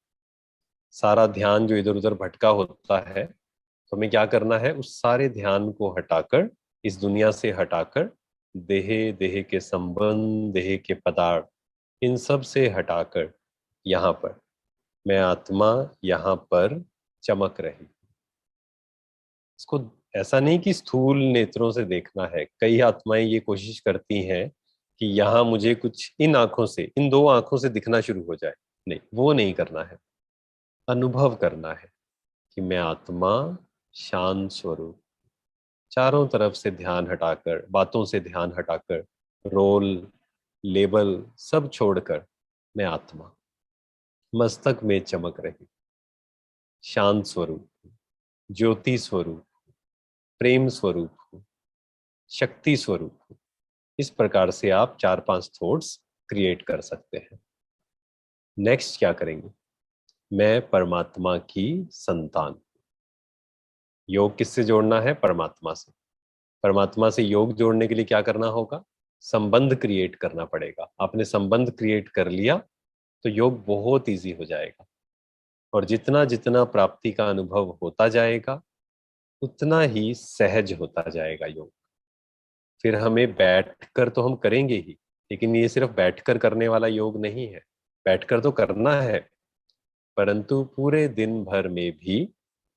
सारा ध्यान जो इधर उधर भटका होता है, तो हमें क्या करना है? उस सारे ध्यान को हटाकर, इस दुनिया से हटाकर, देह, देह के संबंध, देह के पदार्थ, इन सब से हटाकर यहाँ पर मैं आत्मा यहाँ पर चमक रही। इसको ऐसा नहीं कि स्थूल नेत्रों से देखना है। कई आत्माएं ये कोशिश करती हैं कि यहाँ मुझे कुछ इन आंखों से, इन दो आंखों से दिखना शुरू हो जाए। नहीं, वो नहीं करना है। अनुभव करना है कि मैं आत्मा शांत स्वरूप। चारों तरफ से ध्यान हटाकर, बातों से ध्यान हटाकर, रोल, लेबल सब छोड़कर, मैं आत्मा मस्तक में चमक रही, शांत स्वरूप, ज्योति स्वरूप, प्रेम स्वरूप हूँ, शक्ति स्वरूप हूँ। इस प्रकार से आप 4-5 थॉट्स क्रिएट कर सकते हैं। नेक्स्ट क्या करेंगे? मैं परमात्मा की संतान। योग किससे जोड़ना है? परमात्मा से। परमात्मा से योग जोड़ने के लिए क्या करना होगा? संबंध क्रिएट करना पड़ेगा। आपने संबंध क्रिएट कर लिया तो योग बहुत इजी हो जाएगा। और जितना जितना प्राप्ति का अनुभव होता जाएगा उतना ही सहज होता जाएगा योग। फिर हमें बैठकर तो हम करेंगे ही, लेकिन ये सिर्फ बैठकर करने वाला योग नहीं है। बैठकर तो करना है, परंतु पूरे दिन भर में भी,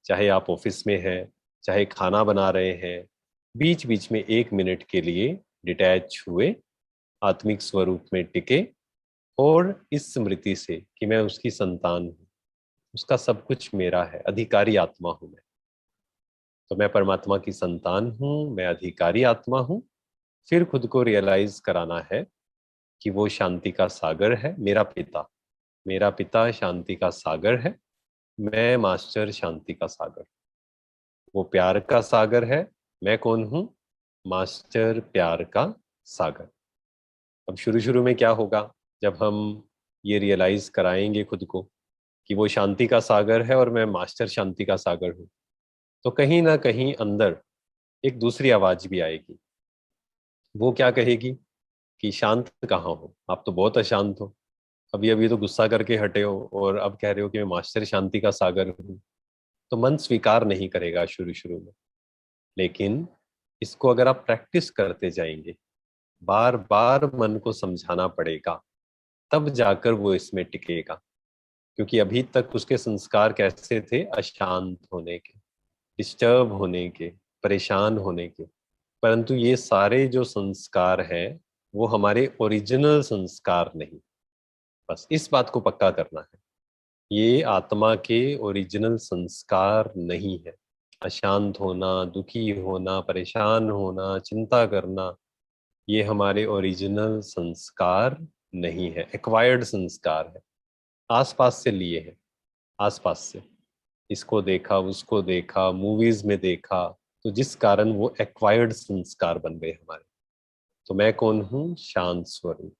चाहे आप ऑफिस में हैं, चाहे खाना बना रहे हैं, बीच बीच में 1 मिनट के लिए डिटैच हुए, आत्मिक स्वरूप में टिके, और इस स्मृति से कि मैं उसकी संतान हूँ, उसका सब कुछ मेरा है, अधिकारी आत्मा हूं मैं। तो मैं परमात्मा की संतान हूँ, मैं अधिकारी आत्मा हूँ। फिर खुद को रियलाइज कराना है कि वो शांति का सागर है, मेरा पिता। मेरा पिता शांति का सागर है, मैं मास्टर शांति का सागर। वो प्यार का सागर है, मैं कौन हूँ? मास्टर प्यार का सागर। अब शुरू शुरू में क्या होगा, जब हम ये रियलाइज कराएंगे खुद को कि वो शांति का सागर है और मैं मास्टर शांति का सागर हूँ, तो कहीं ना कहीं अंदर एक दूसरी आवाज भी आएगी। वो क्या कहेगी कि शांत कहाँ हो, आप तो बहुत अशांत हो। अभी अभी तो गुस्सा करके हटे हो और अब कह रहे हो कि मैं मास्टर शांति का सागर हूँ। तो मन स्वीकार नहीं करेगा शुरू शुरू में, लेकिन इसको अगर आप प्रैक्टिस करते जाएंगे, बार बार मन को समझाना पड़ेगा, तब जाकर वो इसमें टिकेगा। क्योंकि अभी तक उसके संस्कार कैसे थे? अशांत होने के, डिस्टर्ब होने के, परेशान होने के। परंतु ये सारे जो संस्कार हैं वो हमारे ओरिजिनल संस्कार नहीं। बस इस बात को पक्का करना है, ये आत्मा के ओरिजिनल संस्कार नहीं है। अशांत होना, दुखी होना, परेशान होना, चिंता करना, ये हमारे ओरिजिनल संस्कार नहीं है, एक्वायर्ड संस्कार है। आसपास से लिए हैं, आसपास से इसको देखा, उसको देखा, मूवीज में देखा, तो जिस कारण वो एक्वायर्ड संस्कार बन गए हमारे। तो मैं कौन हूँ? शांत स्वरूप,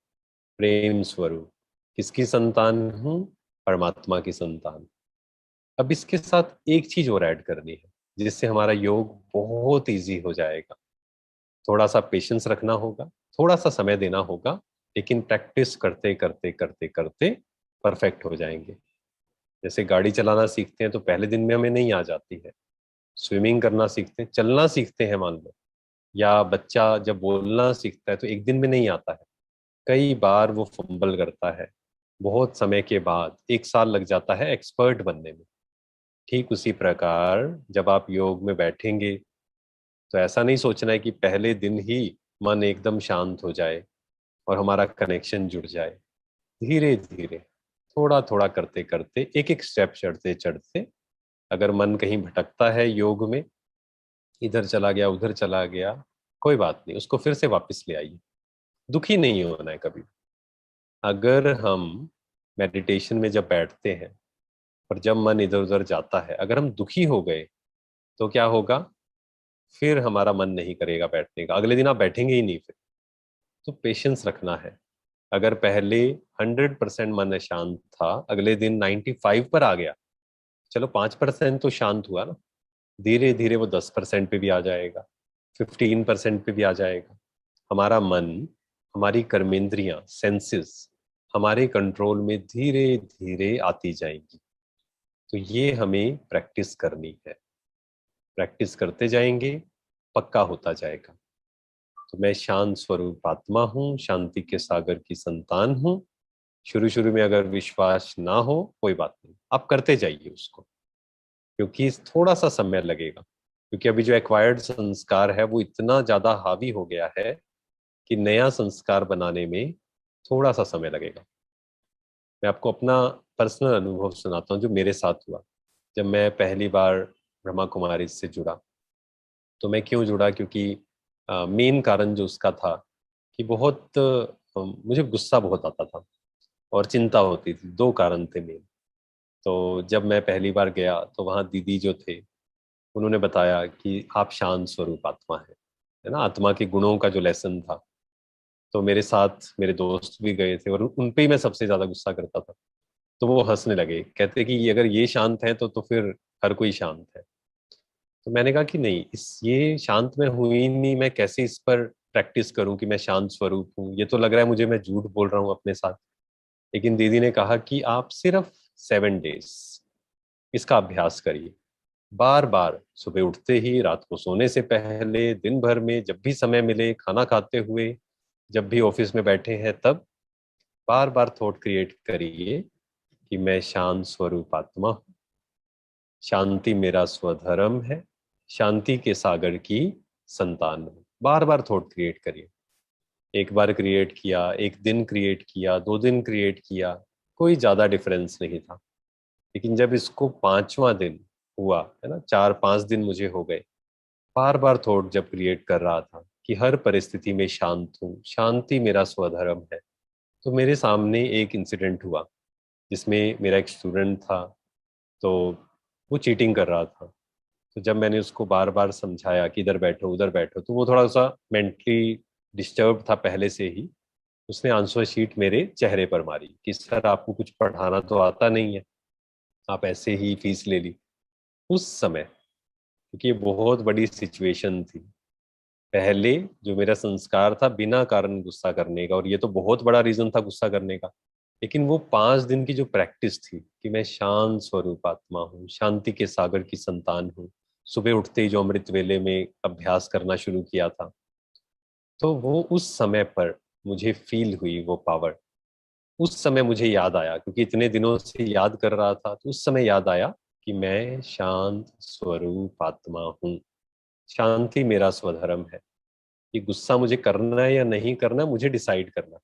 प्रेम स्वरूप। किसकी संतान हूँ? परमात्मा की संतान। अब इसके साथ एक चीज और ऐड करनी है, जिससे हमारा योग बहुत इजी हो जाएगा। थोड़ा सा पेशेंस रखना होगा, थोड़ा सा समय देना होगा, लेकिन प्रैक्टिस करते करते करते करते परफेक्ट हो जाएंगे। जैसे गाड़ी चलाना सीखते हैं तो पहले दिन में हमें नहीं आ जाती है। स्विमिंग करना सीखते हैं, चलना सीखते हैं मान लो, या बच्चा जब बोलना सीखता है तो एक दिन में नहीं आता है, कई बार वो फंबल करता है, बहुत समय के बाद 1 साल लग जाता है एक्सपर्ट बनने में। ठीक उसी प्रकार जब आप योग में बैठेंगे तो ऐसा नहीं सोचना है कि पहले दिन ही मन एकदम शांत हो जाए और हमारा कनेक्शन जुड़ जाए। धीरे धीरे, थोड़ा थोड़ा करते करते, एक एक स्टेप चढ़ते चढ़ते, अगर मन कहीं भटकता है योग में, इधर चला गया उधर चला गया, कोई बात नहीं, उसको फिर से वापस ले आइए। दुखी नहीं होना है कभी। अगर हम मेडिटेशन में जब बैठते हैं और जब मन इधर उधर जाता है, अगर हम दुखी हो गए तो क्या होगा? फिर हमारा मन नहीं करेगा बैठने का, अगले दिन आप बैठेंगे ही नहीं फिर। तो पेशेंस रखना है। अगर पहले 100% मन शांत था, अगले दिन 95 पर आ गया, चलो 5% तो शांत हुआ ना। धीरे धीरे वो 10% पे भी आ जाएगा, 15% पे भी आ जाएगा। हमारा मन, हमारी कर्मेंद्रियां, सेंसेस हमारे कंट्रोल में धीरे धीरे आती जाएंगी। तो ये हमें प्रैक्टिस करनी है। प्रैक्टिस करते जाएंगे, पक्का होता जाएगा। तो मैं शांत स्वरूप आत्मा हूँ, शांति के सागर की संतान हूँ। शुरू शुरू में अगर विश्वास ना हो, कोई बात नहीं, आप करते जाइए उसको, क्योंकि थोड़ा सा समय लगेगा। क्योंकि अभी जो एक्वायर्ड संस्कार है वो इतना ज्यादा हावी हो गया है कि नया संस्कार बनाने में थोड़ा सा समय लगेगा। मैं आपको अपना पर्सनल अनुभव सुनाता हूँ जो मेरे साथ हुआ। जब मैं पहली बार ब्रह्मा कुमारी से जुड़ा, तो मैं क्यों जुड़ा? क्योंकि मेन कारण जो उसका था कि बहुत मुझे गुस्सा बहुत आता था और चिंता होती थी। 2 कारण थे मेन। तो जब मैं पहली बार गया तो वहाँ दीदी जो थे, उन्होंने बताया कि आप शांत स्वरूप आत्मा है ना, आत्मा के गुणों का जो लेसन था। तो मेरे साथ मेरे दोस्त भी गए थे और उन पे ही मैं सबसे ज्यादा गुस्सा करता था। तो वो हंसने लगे, कहते कि ये अगर ये शांत है तो फिर हर कोई शांत है। तो मैंने कहा कि नहीं, इस ये शांत में हुई ही नहीं, मैं कैसे इस पर प्रैक्टिस करूं कि मैं शांत स्वरूप हूँ। ये तो लग रहा है मुझे मैं झूठ बोल रहा हूँ अपने साथ। लेकिन दीदी ने कहा कि आप सिर्फ 7 डेज इसका अभ्यास करिए, बार बार, सुबह उठते ही, रात को सोने से पहले, दिन भर में, जब भी समय मिले, खाना खाते हुए, जब भी ऑफिस में बैठे हैं तब, बार बार थॉट क्रिएट करिए कि मैं शांत स्वरूप आत्मा हूँ, शांति मेरा स्वधर्म है, शांति के सागर की संतान हूँ। बार बार थॉट क्रिएट करिए। एक बार क्रिएट किया, एक दिन क्रिएट किया, 2 दिन क्रिएट किया, कोई ज्यादा डिफरेंस नहीं था। लेकिन जब इसको 5वां दिन हुआ है ना, 4-5 दिन मुझे हो गए, बार बार थॉट जब क्रिएट कर रहा था कि हर परिस्थिति में शांत हूँ, शांति मेरा स्वधर्म है, तो मेरे सामने एक इंसिडेंट हुआ जिसमें मेरा एक स्टूडेंट था। तो वो चीटिंग कर रहा था। तो जब मैंने उसको बार बार समझाया कि इधर बैठो उधर बैठो, तो वो थोड़ा सा मेंटली डिस्टर्ब था पहले से ही। उसने आंसर शीट मेरे चेहरे पर मारी कि सर आपको कुछ पढ़ाना तो आता नहीं है, आप ऐसे ही फीस ले ली। उस समय, क्योंकि ये बहुत बड़ी सिचुएशन थी, पहले जो मेरा संस्कार था बिना कारण गुस्सा करने का, और ये तो बहुत बड़ा रीजन था गुस्सा करने का, लेकिन वो 5 दिन की जो प्रैक्टिस थी कि मैं शांत स्वरूप आत्मा हूँ, शांति के सागर की संतान हूँ, सुबह उठते ही जो अमृत वेले में अभ्यास करना शुरू किया था, तो वो उस समय पर मुझे फील हुई वो पावर। उस समय मुझे याद आया, क्योंकि इतने दिनों से याद कर रहा था, तो उस समय याद आया कि मैं शांत स्वरूप आत्मा हूँ, शांति मेरा स्वधर्म है। ये गुस्सा मुझे करना है या नहीं करना, मुझे डिसाइड करना।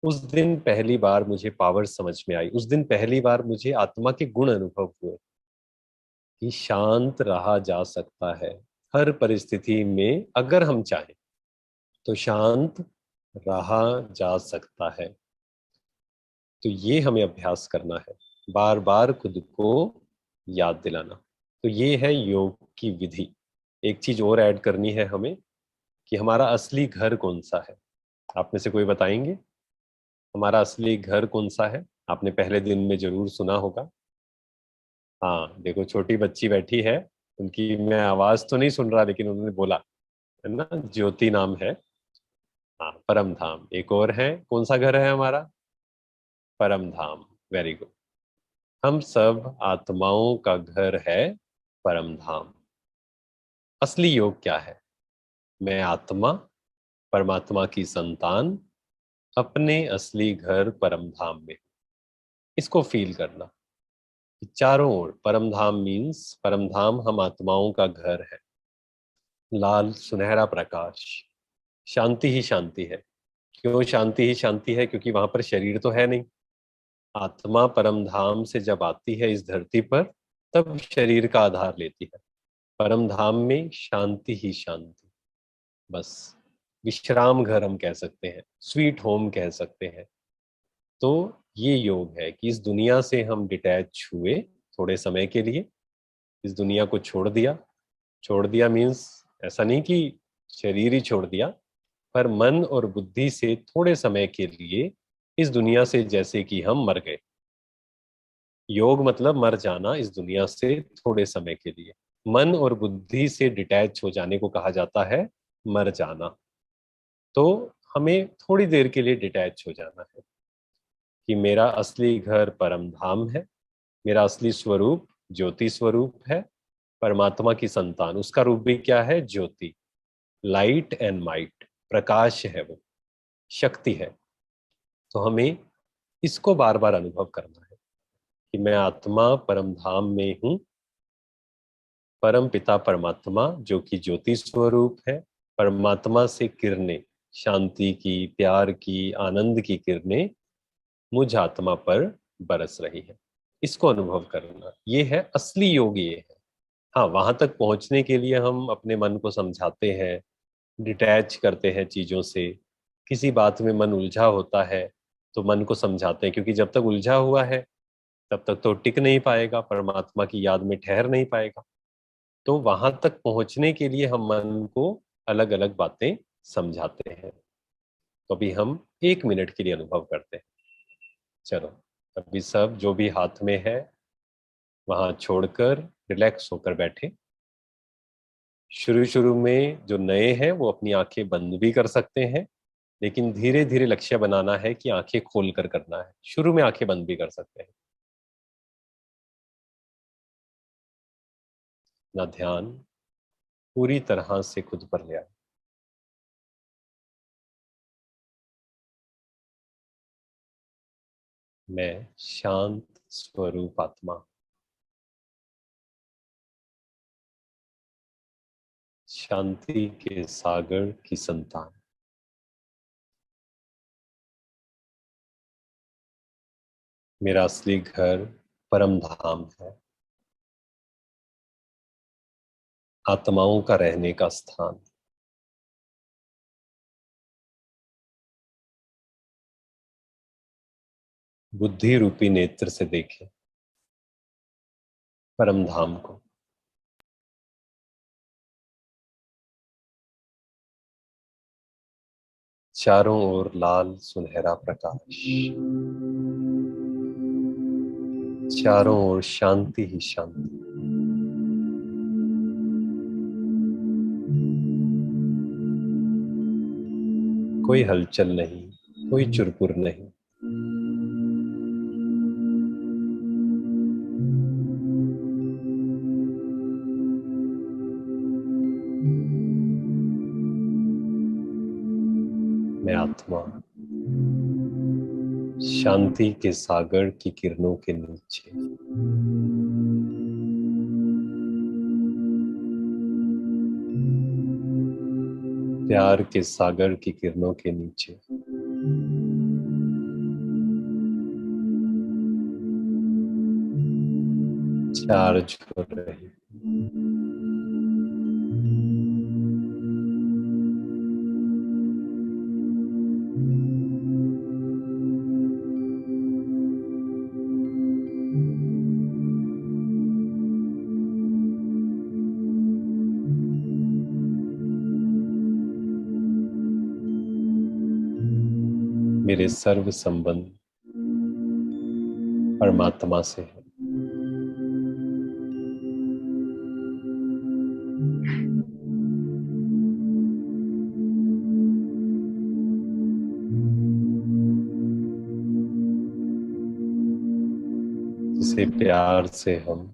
उस दिन पहली बार मुझे पावर समझ में आई, उस दिन पहली बार मुझे आत्मा के गुण अनुभव हुए कि शांत रहा जा सकता है हर परिस्थिति में, अगर हम चाहें तो शांत रहा जा सकता है। तो ये हमें अभ्यास करना है, बार बार खुद को याद दिलाना। तो ये है योग की विधि। एक चीज और ऐड करनी है हमें कि हमारा असली घर कौन सा है। आप में से कोई बताएंगे हमारा असली घर कौन सा है? आपने पहले दिन में जरूर सुना होगा। हाँ, देखो छोटी बच्ची बैठी है, उनकी मैं आवाज तो नहीं सुन रहा, लेकिन उन्होंने बोला है ना, ज्योति नाम है। हाँ, परम धाम। एक और है, कौन सा घर है हमारा? परम धाम। Very good. हम सब आत्माओं का घर है परम धाम। असली योग क्या है? मैं आत्मा, परमात्मा की संतान, अपने असली घर परम धाम में। इसको फील करना कि चारों ओर परम धाम मीन्स, परम धाम हम आत्माओं का घर है। लाल सुनहरा प्रकाश, शांति ही शांति है। क्यों शांति ही शांति है? क्योंकि वहां पर शरीर तो है नहीं। आत्मा परम धाम से जब आती है इस धरती पर, तब शरीर का आधार लेती है। परम धाम में शांति ही शांति, बस। विश्राम घर हम कह सकते हैं, स्वीट होम कह सकते हैं। तो ये योग है कि इस दुनिया से हम डिटैच हुए थोड़े समय के लिए, इस दुनिया को छोड़ दिया। छोड़ दिया मीन्स ऐसा नहीं कि शरीर ही छोड़ दिया, पर मन और बुद्धि से थोड़े समय के लिए इस दुनिया से जैसे कि हम मर गए। योग मतलब मर जाना इस दुनिया से थोड़े समय के लिए। मन और बुद्धि से डिटैच हो जाने को कहा जाता है मर जाना। तो हमें थोड़ी देर के लिए डिटैच हो जाना है कि मेरा असली घर परम धाम है, मेरा असली स्वरूप ज्योति स्वरूप है, परमात्मा की संतान। उसका रूप भी क्या है? ज्योति, लाइट एंड माइट, प्रकाश है वो, शक्ति है। तो हमें इसको बार बार अनुभव करना है कि मैं आत्मा परम धाम में हूँ, परम पिता परमात्मा जो कि ज्योति स्वरूप है, परमात्मा से किरणें, शांति की, प्यार की, आनंद की किरणें मुझ आत्मा पर बरस रही है। इसको अनुभव करना, ये है असली योग, ये है। हाँ, वहां तक पहुंचने के लिए हम अपने मन को समझाते हैं, डिटैच करते हैं चीजों से। किसी बात में मन उलझा होता है तो मन को समझाते हैं, क्योंकि जब तक उलझा हुआ है तब तक तो टिक नहीं पाएगा, परमात्मा की याद में ठहर नहीं पाएगा। तो वहां तक पहुंचने के लिए हम मन को अलग अलग बातें समझाते हैं। तो अभी हम 1 मिनट के लिए अनुभव करते हैं। चलो, अभी सब जो भी हाथ में है वहां छोड़कर रिलैक्स होकर बैठे। शुरू शुरू में जो नए हैं वो अपनी आंखें बंद भी कर सकते हैं, लेकिन धीरे धीरे लक्ष्य बनाना है कि आंखें खोल कर करना है। शुरू में आंखें बंद भी कर सकते हैं। ना ध्यान पूरी तरह से खुद पर ले आए। मैं शांत स्वरूप आत्मा, शांति के सागर की संतान। मेरा असली घर परम धाम है, आत्माओं का रहने का स्थान। बुद्धि रूपी नेत्र से देखें परम धाम को। चारों ओर लाल सुनहरा प्रकाश, चारों ओर शांति ही शांति। कोई हलचल नहीं, कोई चुरपुर नहीं। मैं आत्मा शांति के सागर की किरणों के नीचे, प्यार के सागर की किरणों के नीचे चार्ज हो रही। मेरे सर्व संबंध परमात्मा से है। जिसे प्यार से हम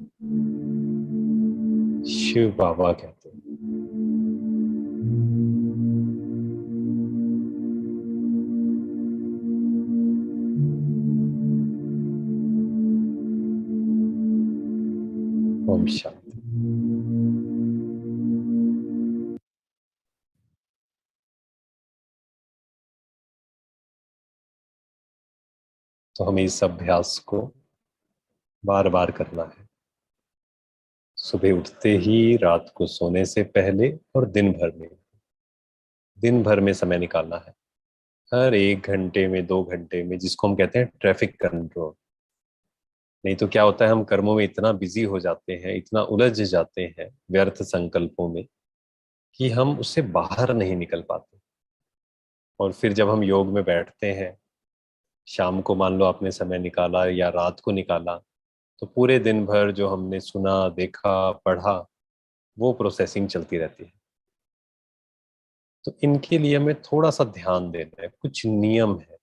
शिव बाबा कहते हैं। ओम शांति। तो हमें इस अभ्यास को बार बार करना है, सुबह उठते ही, रात को सोने से पहले और दिन भर में। दिन भर में समय निकालना है, हर 1 घंटे में, 2 घंटे में, जिसको हम कहते हैं ट्रैफिक कंट्रोल। नहीं तो क्या होता है, हम कर्मों में इतना बिजी हो जाते हैं, इतना उलझ जाते हैं व्यर्थ संकल्पों में, कि हम उससे बाहर नहीं निकल पाते। और फिर जब हम योग में बैठते हैं, शाम को मान लो आपने समय निकाला या रात को निकाला, तो पूरे दिन भर जो हमने सुना, देखा, पढ़ा, वो प्रोसेसिंग चलती रहती है। तो इनके लिए हमें थोड़ा सा ध्यान देना है। कुछ नियम है।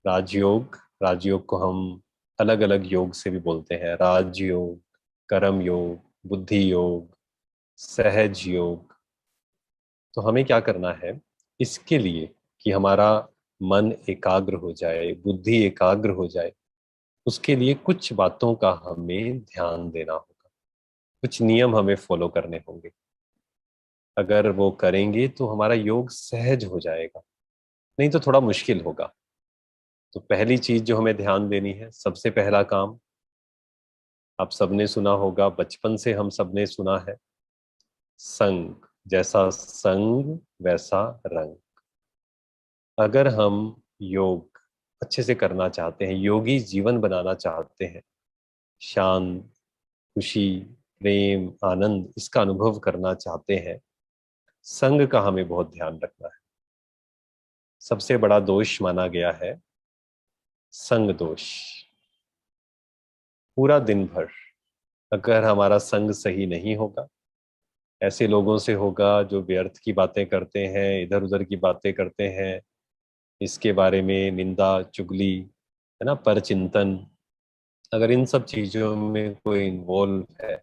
राजयोग, राजयोग को हम अलग अलग योग से भी बोलते हैं। राजयोग, कर्म योग, बुद्धि योग, सहज योग। तो हमें क्या करना है इसके लिए कि हमारा मन एकाग्र हो जाए, बुद्धि एकाग्र हो जाए, उसके लिए कुछ बातों का हमें ध्यान देना होगा, कुछ नियम हमें फॉलो करने होंगे। अगर वो करेंगे तो हमारा योग सहज हो जाएगा, नहीं तो थोड़ा मुश्किल होगा। तो पहली चीज जो हमें ध्यान देनी है, सबसे पहला काम, आप सबने सुना होगा, बचपन से हम सबने सुना है, संग। जैसा संग वैसा रंग। अगर हम योग अच्छे से करना चाहते हैं, योगी जीवन बनाना चाहते हैं, शांत, खुशी, प्रेम, आनंद इसका अनुभव करना चाहते हैं, संग का हमें बहुत ध्यान रखना है। सबसे बड़ा दोष माना गया है संग दोष। पूरा दिन भर अगर हमारा संग सही नहीं होगा, ऐसे लोगों से होगा जो व्यर्थ की बातें करते हैं, इधर उधर की बातें करते हैं, इसके बारे में निंदा चुगली, है ना, परचिंतन, अगर इन सब चीजों में कोई इन्वॉल्व है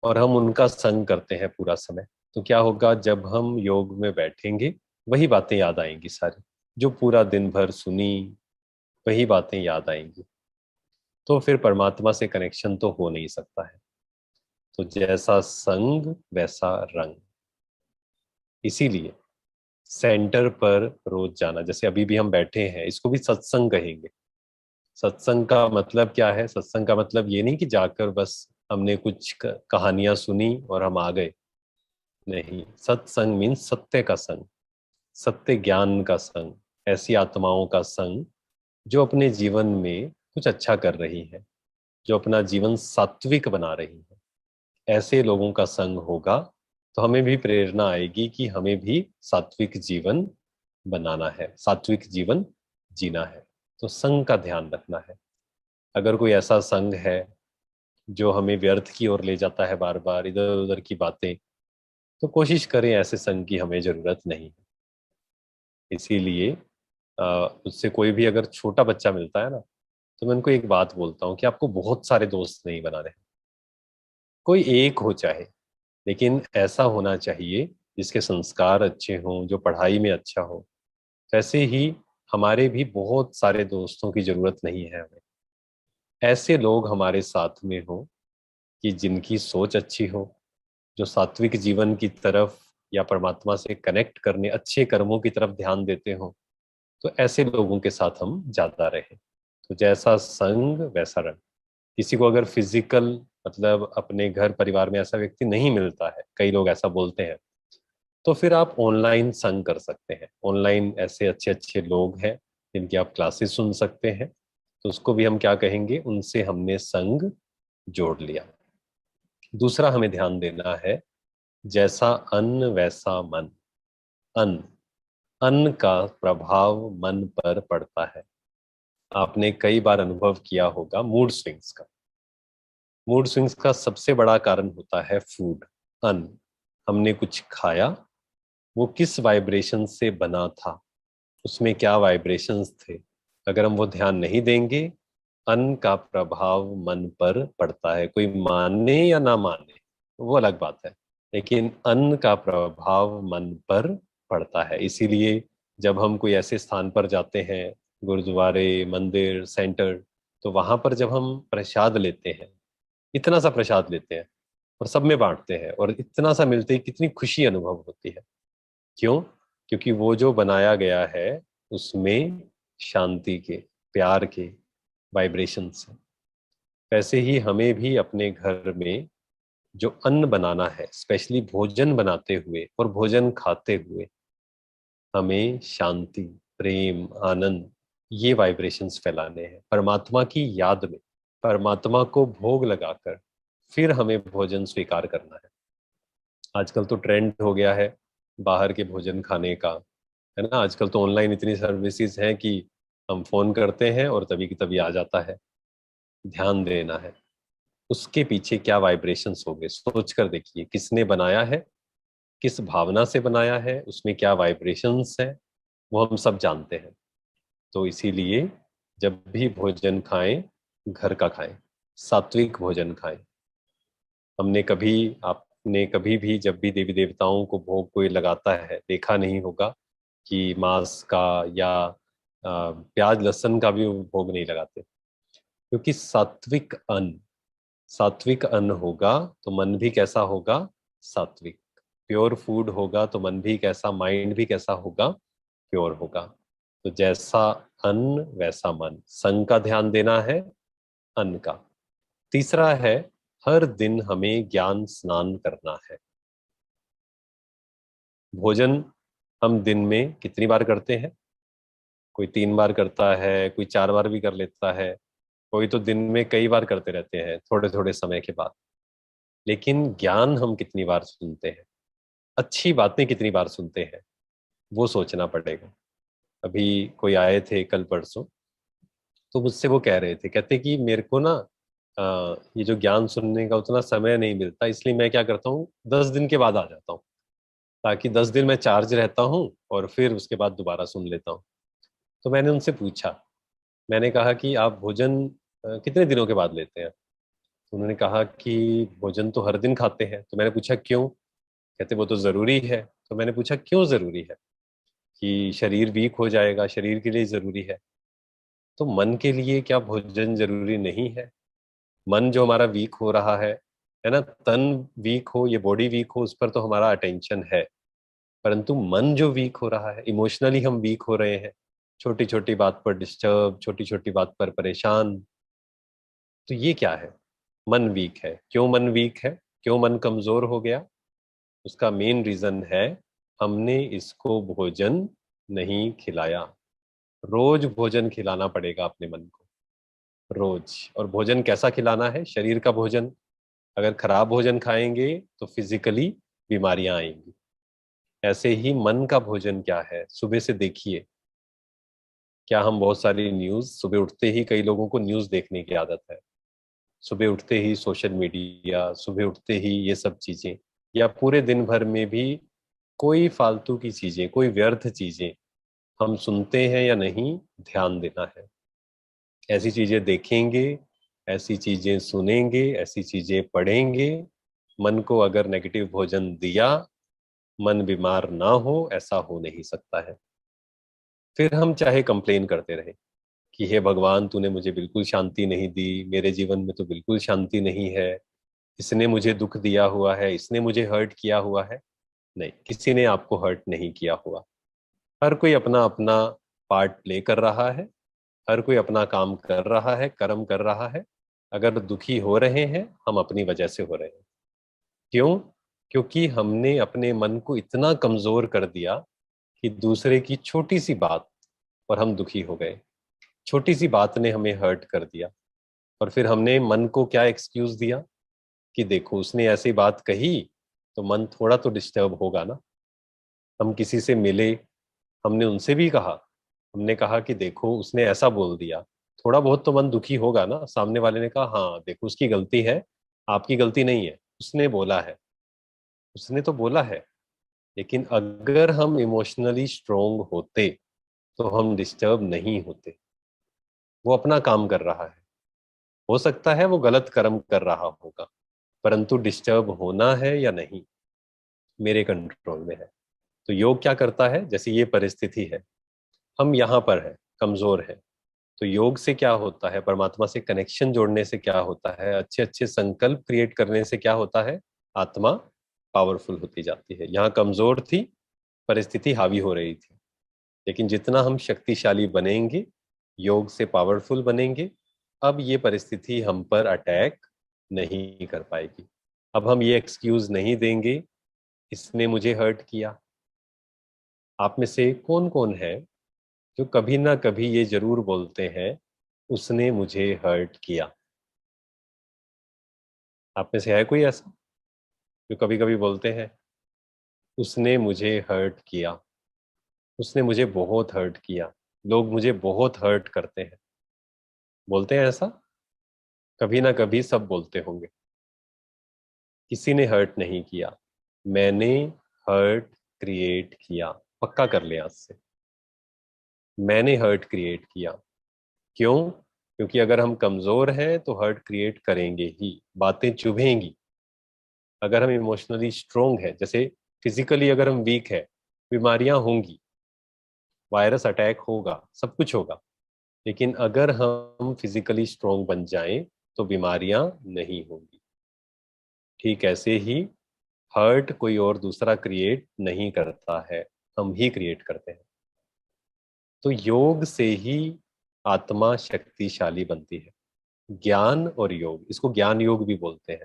और हम उनका संग करते हैं पूरा समय, तो क्या होगा, जब हम योग में बैठेंगे वही बातें याद आएंगी सारी, जो पूरा दिन भर सुनी, वही बातें याद आएंगी। तो फिर परमात्मा से कनेक्शन तो हो नहीं सकता है। तो जैसा संग वैसा रंग। इसीलिए सेंटर पर रोज जाना, जैसे अभी भी हम बैठे हैं, इसको भी सत्संग कहेंगे। सत्संग का मतलब क्या है? सत्संग का मतलब ये नहीं कि जाकर बस हमने कुछ कहानियां सुनी और हम आ गए। नहीं, सत्संग मीन्स सत्य का संग, सत्य ज्ञान का संग, ऐसी आत्माओं का संग जो अपने जीवन में कुछ अच्छा कर रही है, जो अपना जीवन सात्विक बना रही है। ऐसे लोगों का संग होगा तो हमें भी प्रेरणा आएगी कि हमें भी सात्विक जीवन बनाना है, सात्विक जीवन जीना है। तो संग का ध्यान रखना है। अगर कोई ऐसा संग है जो हमें व्यर्थ की ओर ले जाता है, बार बार इधर उधर की बातें, तो कोशिश करें, ऐसे संग की हमें जरूरत नहीं है। इसीलिए उससे कोई भी अगर छोटा बच्चा मिलता है ना, तो मैं उनको एक बात बोलता हूँ कि आपको बहुत सारे दोस्त नहीं बनाने हैं, कोई एक हो चाहे, लेकिन ऐसा होना चाहिए जिसके संस्कार अच्छे हों, जो पढ़ाई में अच्छा हो। वैसे ही हमारे भी बहुत सारे दोस्तों की जरूरत नहीं है हमें। ऐसे लोग हमारे साथ में हो कि जिनकी सोच अच्छी हो, जो सात्विक जीवन की तरफ या परमात्मा से कनेक्ट करने, अच्छे कर्मों की तरफ ध्यान देते हो, तो ऐसे लोगों के साथ हम ज्यादा रहें। तो जैसा संग वैसा रंग। किसी को अगर फिजिकल, मतलब अपने घर परिवार में ऐसा व्यक्ति नहीं मिलता है, कई लोग ऐसा बोलते हैं, तो फिर आप ऑनलाइन संग कर सकते हैं। ऑनलाइन ऐसे अच्छे अच्छे लोग हैं जिनकी आप क्लासेस सुन सकते हैं, तो उसको भी हम क्या कहेंगे, उनसे हमने संग जोड़ लिया। दूसरा हमें ध्यान देना है, जैसा अन्न वैसा मन। अन्न, अन्न का प्रभाव मन पर पड़ता है। आपने कई बार अनुभव किया होगा मूड स्विंग्स का। मूड स्विंग्स का सबसे बड़ा कारण होता है फूड, अन्न। हमने कुछ खाया, वो किस वाइब्रेशन से बना था, उसमें क्या वाइब्रेशंस थे, अगर हम वो ध्यान नहीं देंगे, अन्न का प्रभाव मन पर पड़ता है। कोई माने या ना माने वो अलग बात है, लेकिन अन्न का प्रभाव मन पर पड़ता है। इसीलिए जब हम कोई ऐसे स्थान पर जाते हैं, गुरुद्वारे, मंदिर, सेंटर, तो वहां पर जब हम प्रसाद लेते हैं, इतना सा प्रसाद लेते हैं और सब में बांटते हैं, और इतना सा मिलते ही कितनी खुशी अनुभव होती है। क्यों? क्योंकि वो जो बनाया गया है उसमें शांति के, प्यार के वाइब्रेशंस हैं। वैसे ही हमें भी अपने घर में जो अन्न बनाना है, स्पेशली भोजन बनाते हुए और भोजन खाते हुए, हमें शांति, प्रेम, आनंद, ये वाइब्रेशंस फैलाने हैं परमात्मा की याद में। परमात्मा को भोग लगाकर फिर हमें भोजन स्वीकार करना है। आजकल तो ट्रेंड हो गया है बाहर के भोजन खाने का, है ना। आजकल तो ऑनलाइन इतनी सर्विसेज हैं कि हम फोन करते हैं और तभी की तभी आ जाता है। ध्यान देना है उसके पीछे क्या वाइब्रेशंस हो गए, सोच कर देखिए किसने बनाया है, किस भावना से बनाया है, उसमें क्या वाइब्रेशंस है, वो हम सब जानते हैं। तो इसीलिए जब भी भोजन खाएं, घर का खाएं, सात्विक भोजन खाएं। हमने कभी, आपने कभी भी जब भी देवी देवताओं को भोग कोई लगाता है, देखा नहीं होगा कि मांस का या प्याज लहसुन का भी वो भोग नहीं लगाते। क्योंकि सात्विक अन्न होगा तो मन भी कैसा होगा, सात्विक। प्योर फूड होगा तो मन भी कैसा, माइंड भी कैसा होगा, प्योर होगा। तो जैसा अन्न वैसा मन, संग का ध्यान देना है, अन्न का। तीसरा है, हर दिन हमें ज्ञान स्नान करना है। भोजन हम दिन में कितनी बार करते हैं? कोई 3 बार करता है, कोई 4 बार भी कर लेता है, कोई तो दिन में कई बार करते रहते हैं थोड़े थोड़े समय के बाद। लेकिन ज्ञान हम कितनी बार सुनते हैं, अच्छी बातें कितनी बार सुनते हैं, वो सोचना पड़ेगा। अभी कोई आए थे कल परसों, तो मुझसे वो कह रहे थे, कहते कि मेरे को ना ये जो ज्ञान सुनने का उतना समय नहीं मिलता, इसलिए मैं क्या करता हूँ 10 दिन के बाद आ जाता हूँ, ताकि 10 दिन मैं चार्ज रहता हूँ और फिर उसके बाद दोबारा सुन लेता हूँ। तो मैंने उनसे पूछा, मैंने कहा कि आप भोजन कितने दिनों के बाद लेते हैं? तो उन्होंने कहा कि भोजन तो हर दिन खाते हैं। तो मैंने पूछा क्यों? कहते वो तो जरूरी है। तो मैंने पूछा क्यों जरूरी है? कि शरीर वीक हो जाएगा, शरीर के लिए जरूरी है। तो मन के लिए क्या भोजन जरूरी नहीं है? मन जो हमारा वीक हो रहा है ना, तन वीक हो, ये बॉडी वीक हो, उस पर तो हमारा अटेंशन है। परंतु मन जो वीक हो रहा है, इमोशनली हम वीक हो रहे हैं, छोटी छोटी बात पर डिस्टर्ब, छोटी छोटी बात पर परेशान, तो ये क्या है? मन वीक है। क्यों मन वीक है? क्यों मन कमजोर हो गया? उसका मेन रीजन है, हमने इसको भोजन नहीं खिलाया। रोज भोजन खिलाना पड़ेगा अपने मन को, रोज। और भोजन कैसा खिलाना है? शरीर का भोजन। अगर खराब भोजन खाएंगे तो फिजिकली बीमारियां आएंगी। ऐसे ही मन का भोजन क्या है? सुबह से देखिए, क्या हम बहुत सारी न्यूज, सुबह उठते ही कई लोगों को न्यूज देखने की आदत है, सुबह उठते ही सोशल मीडिया, सुबह उठते ही ये सब चीजें, या पूरे दिन भर में भी कोई फालतू की चीजें, कोई व्यर्थ चीजें हम सुनते हैं या नहीं, ध्यान देना है। ऐसी चीजें देखेंगे, ऐसी चीजें सुनेंगे, ऐसी चीजें पढ़ेंगे, मन को अगर नेगेटिव भोजन दिया, मन बीमार ना हो, ऐसा हो नहीं सकता है। फिर हम चाहे कंप्लेन करते रहे कि हे भगवान, तूने मुझे बिल्कुल शांति नहीं दी, मेरे जीवन में तो बिल्कुल शांति नहीं है, इसने मुझे दुख दिया हुआ है, इसने मुझे हर्ट किया हुआ है। नहीं, किसी ने आपको हर्ट नहीं किया हुआ। हर कोई अपना अपना पार्ट प्ले कर रहा है, हर कोई अपना काम कर रहा है, कर्म कर रहा है। अगर दुखी हो रहे हैं, हम अपनी वजह से हो रहे हैं। क्यों? क्योंकि हमने अपने मन को इतना कमजोर कर दिया कि दूसरे की छोटी सी बात और हम दुखी हो गए, छोटी सी बात ने हमें हर्ट कर दिया। और फिर हमने मन को क्या एक्सक्यूज दिया कि देखो उसने ऐसी बात कही, तो मन थोड़ा तो डिस्टर्ब होगा ना। हम किसी से मिले, हमने उनसे भी कहा, हमने कहा कि देखो उसने ऐसा बोल दिया, थोड़ा बहुत तो मन दुखी होगा ना। सामने वाले ने कहा हाँ देखो उसकी गलती है, आपकी गलती नहीं है, उसने बोला है, उसने तो बोला है। लेकिन अगर हम इमोशनली स्ट्रोंग होते तो हम डिस्टर्ब नहीं होते। वो अपना काम कर रहा है, हो सकता है वो गलत कर्म कर रहा होगा, परंतु डिस्टर्ब होना है या नहीं, मेरे कंट्रोल में है। तो योग क्या करता है? जैसे ये परिस्थिति है, हम यहाँ पर है, कमजोर है, तो योग से क्या होता है? परमात्मा से कनेक्शन जोड़ने से क्या होता है? अच्छे अच्छे संकल्प क्रिएट करने से क्या होता है? आत्मा पावरफुल होती जाती है। यहाँ कमजोर थी, परिस्थिति हावी हो रही थी, लेकिन जितना हम शक्तिशाली बनेंगे, योग से पावरफुल बनेंगे, अब ये परिस्थिति हम पर अटैक नहीं कर पाएगी। अब हम ये एक्सक्यूज नहीं देंगे, इसने मुझे हर्ट किया। आप में से कौन कौन है जो कभी ना कभी ये जरूर बोलते हैं, उसने मुझे हर्ट किया? आप में से है कोई ऐसा जो कभी कभी बोलते हैं, उसने मुझे हर्ट किया, उसने मुझे बहुत हर्ट किया, लोग मुझे बहुत हर्ट करते हैं? बोलते हैं ऐसा? कभी ना कभी सब बोलते होंगे। किसी ने हर्ट नहीं किया, मैंने हर्ट क्रिएट किया। पक्का कर लिया आज से, मैंने हर्ट क्रिएट किया। क्यों? क्योंकि अगर हम कमजोर हैं तो हर्ट क्रिएट करेंगे ही, बातें चुभेंगी। अगर हम इमोशनली स्ट्रोंग है, जैसे फिजिकली अगर हम वीक है, बीमारियां होंगी, वायरस अटैक होगा, सब कुछ होगा। लेकिन अगर हम फिजिकली स्ट्रोंग बन जाएं तो बीमारियां नहीं होंगी। ठीक ऐसे ही हर्ट कोई और दूसरा क्रिएट नहीं करता है, हम ही क्रिएट करते हैं। तो योग से ही आत्मा शक्तिशाली बनती है। ज्ञान और योग, इसको ज्ञान योग भी बोलते हैं,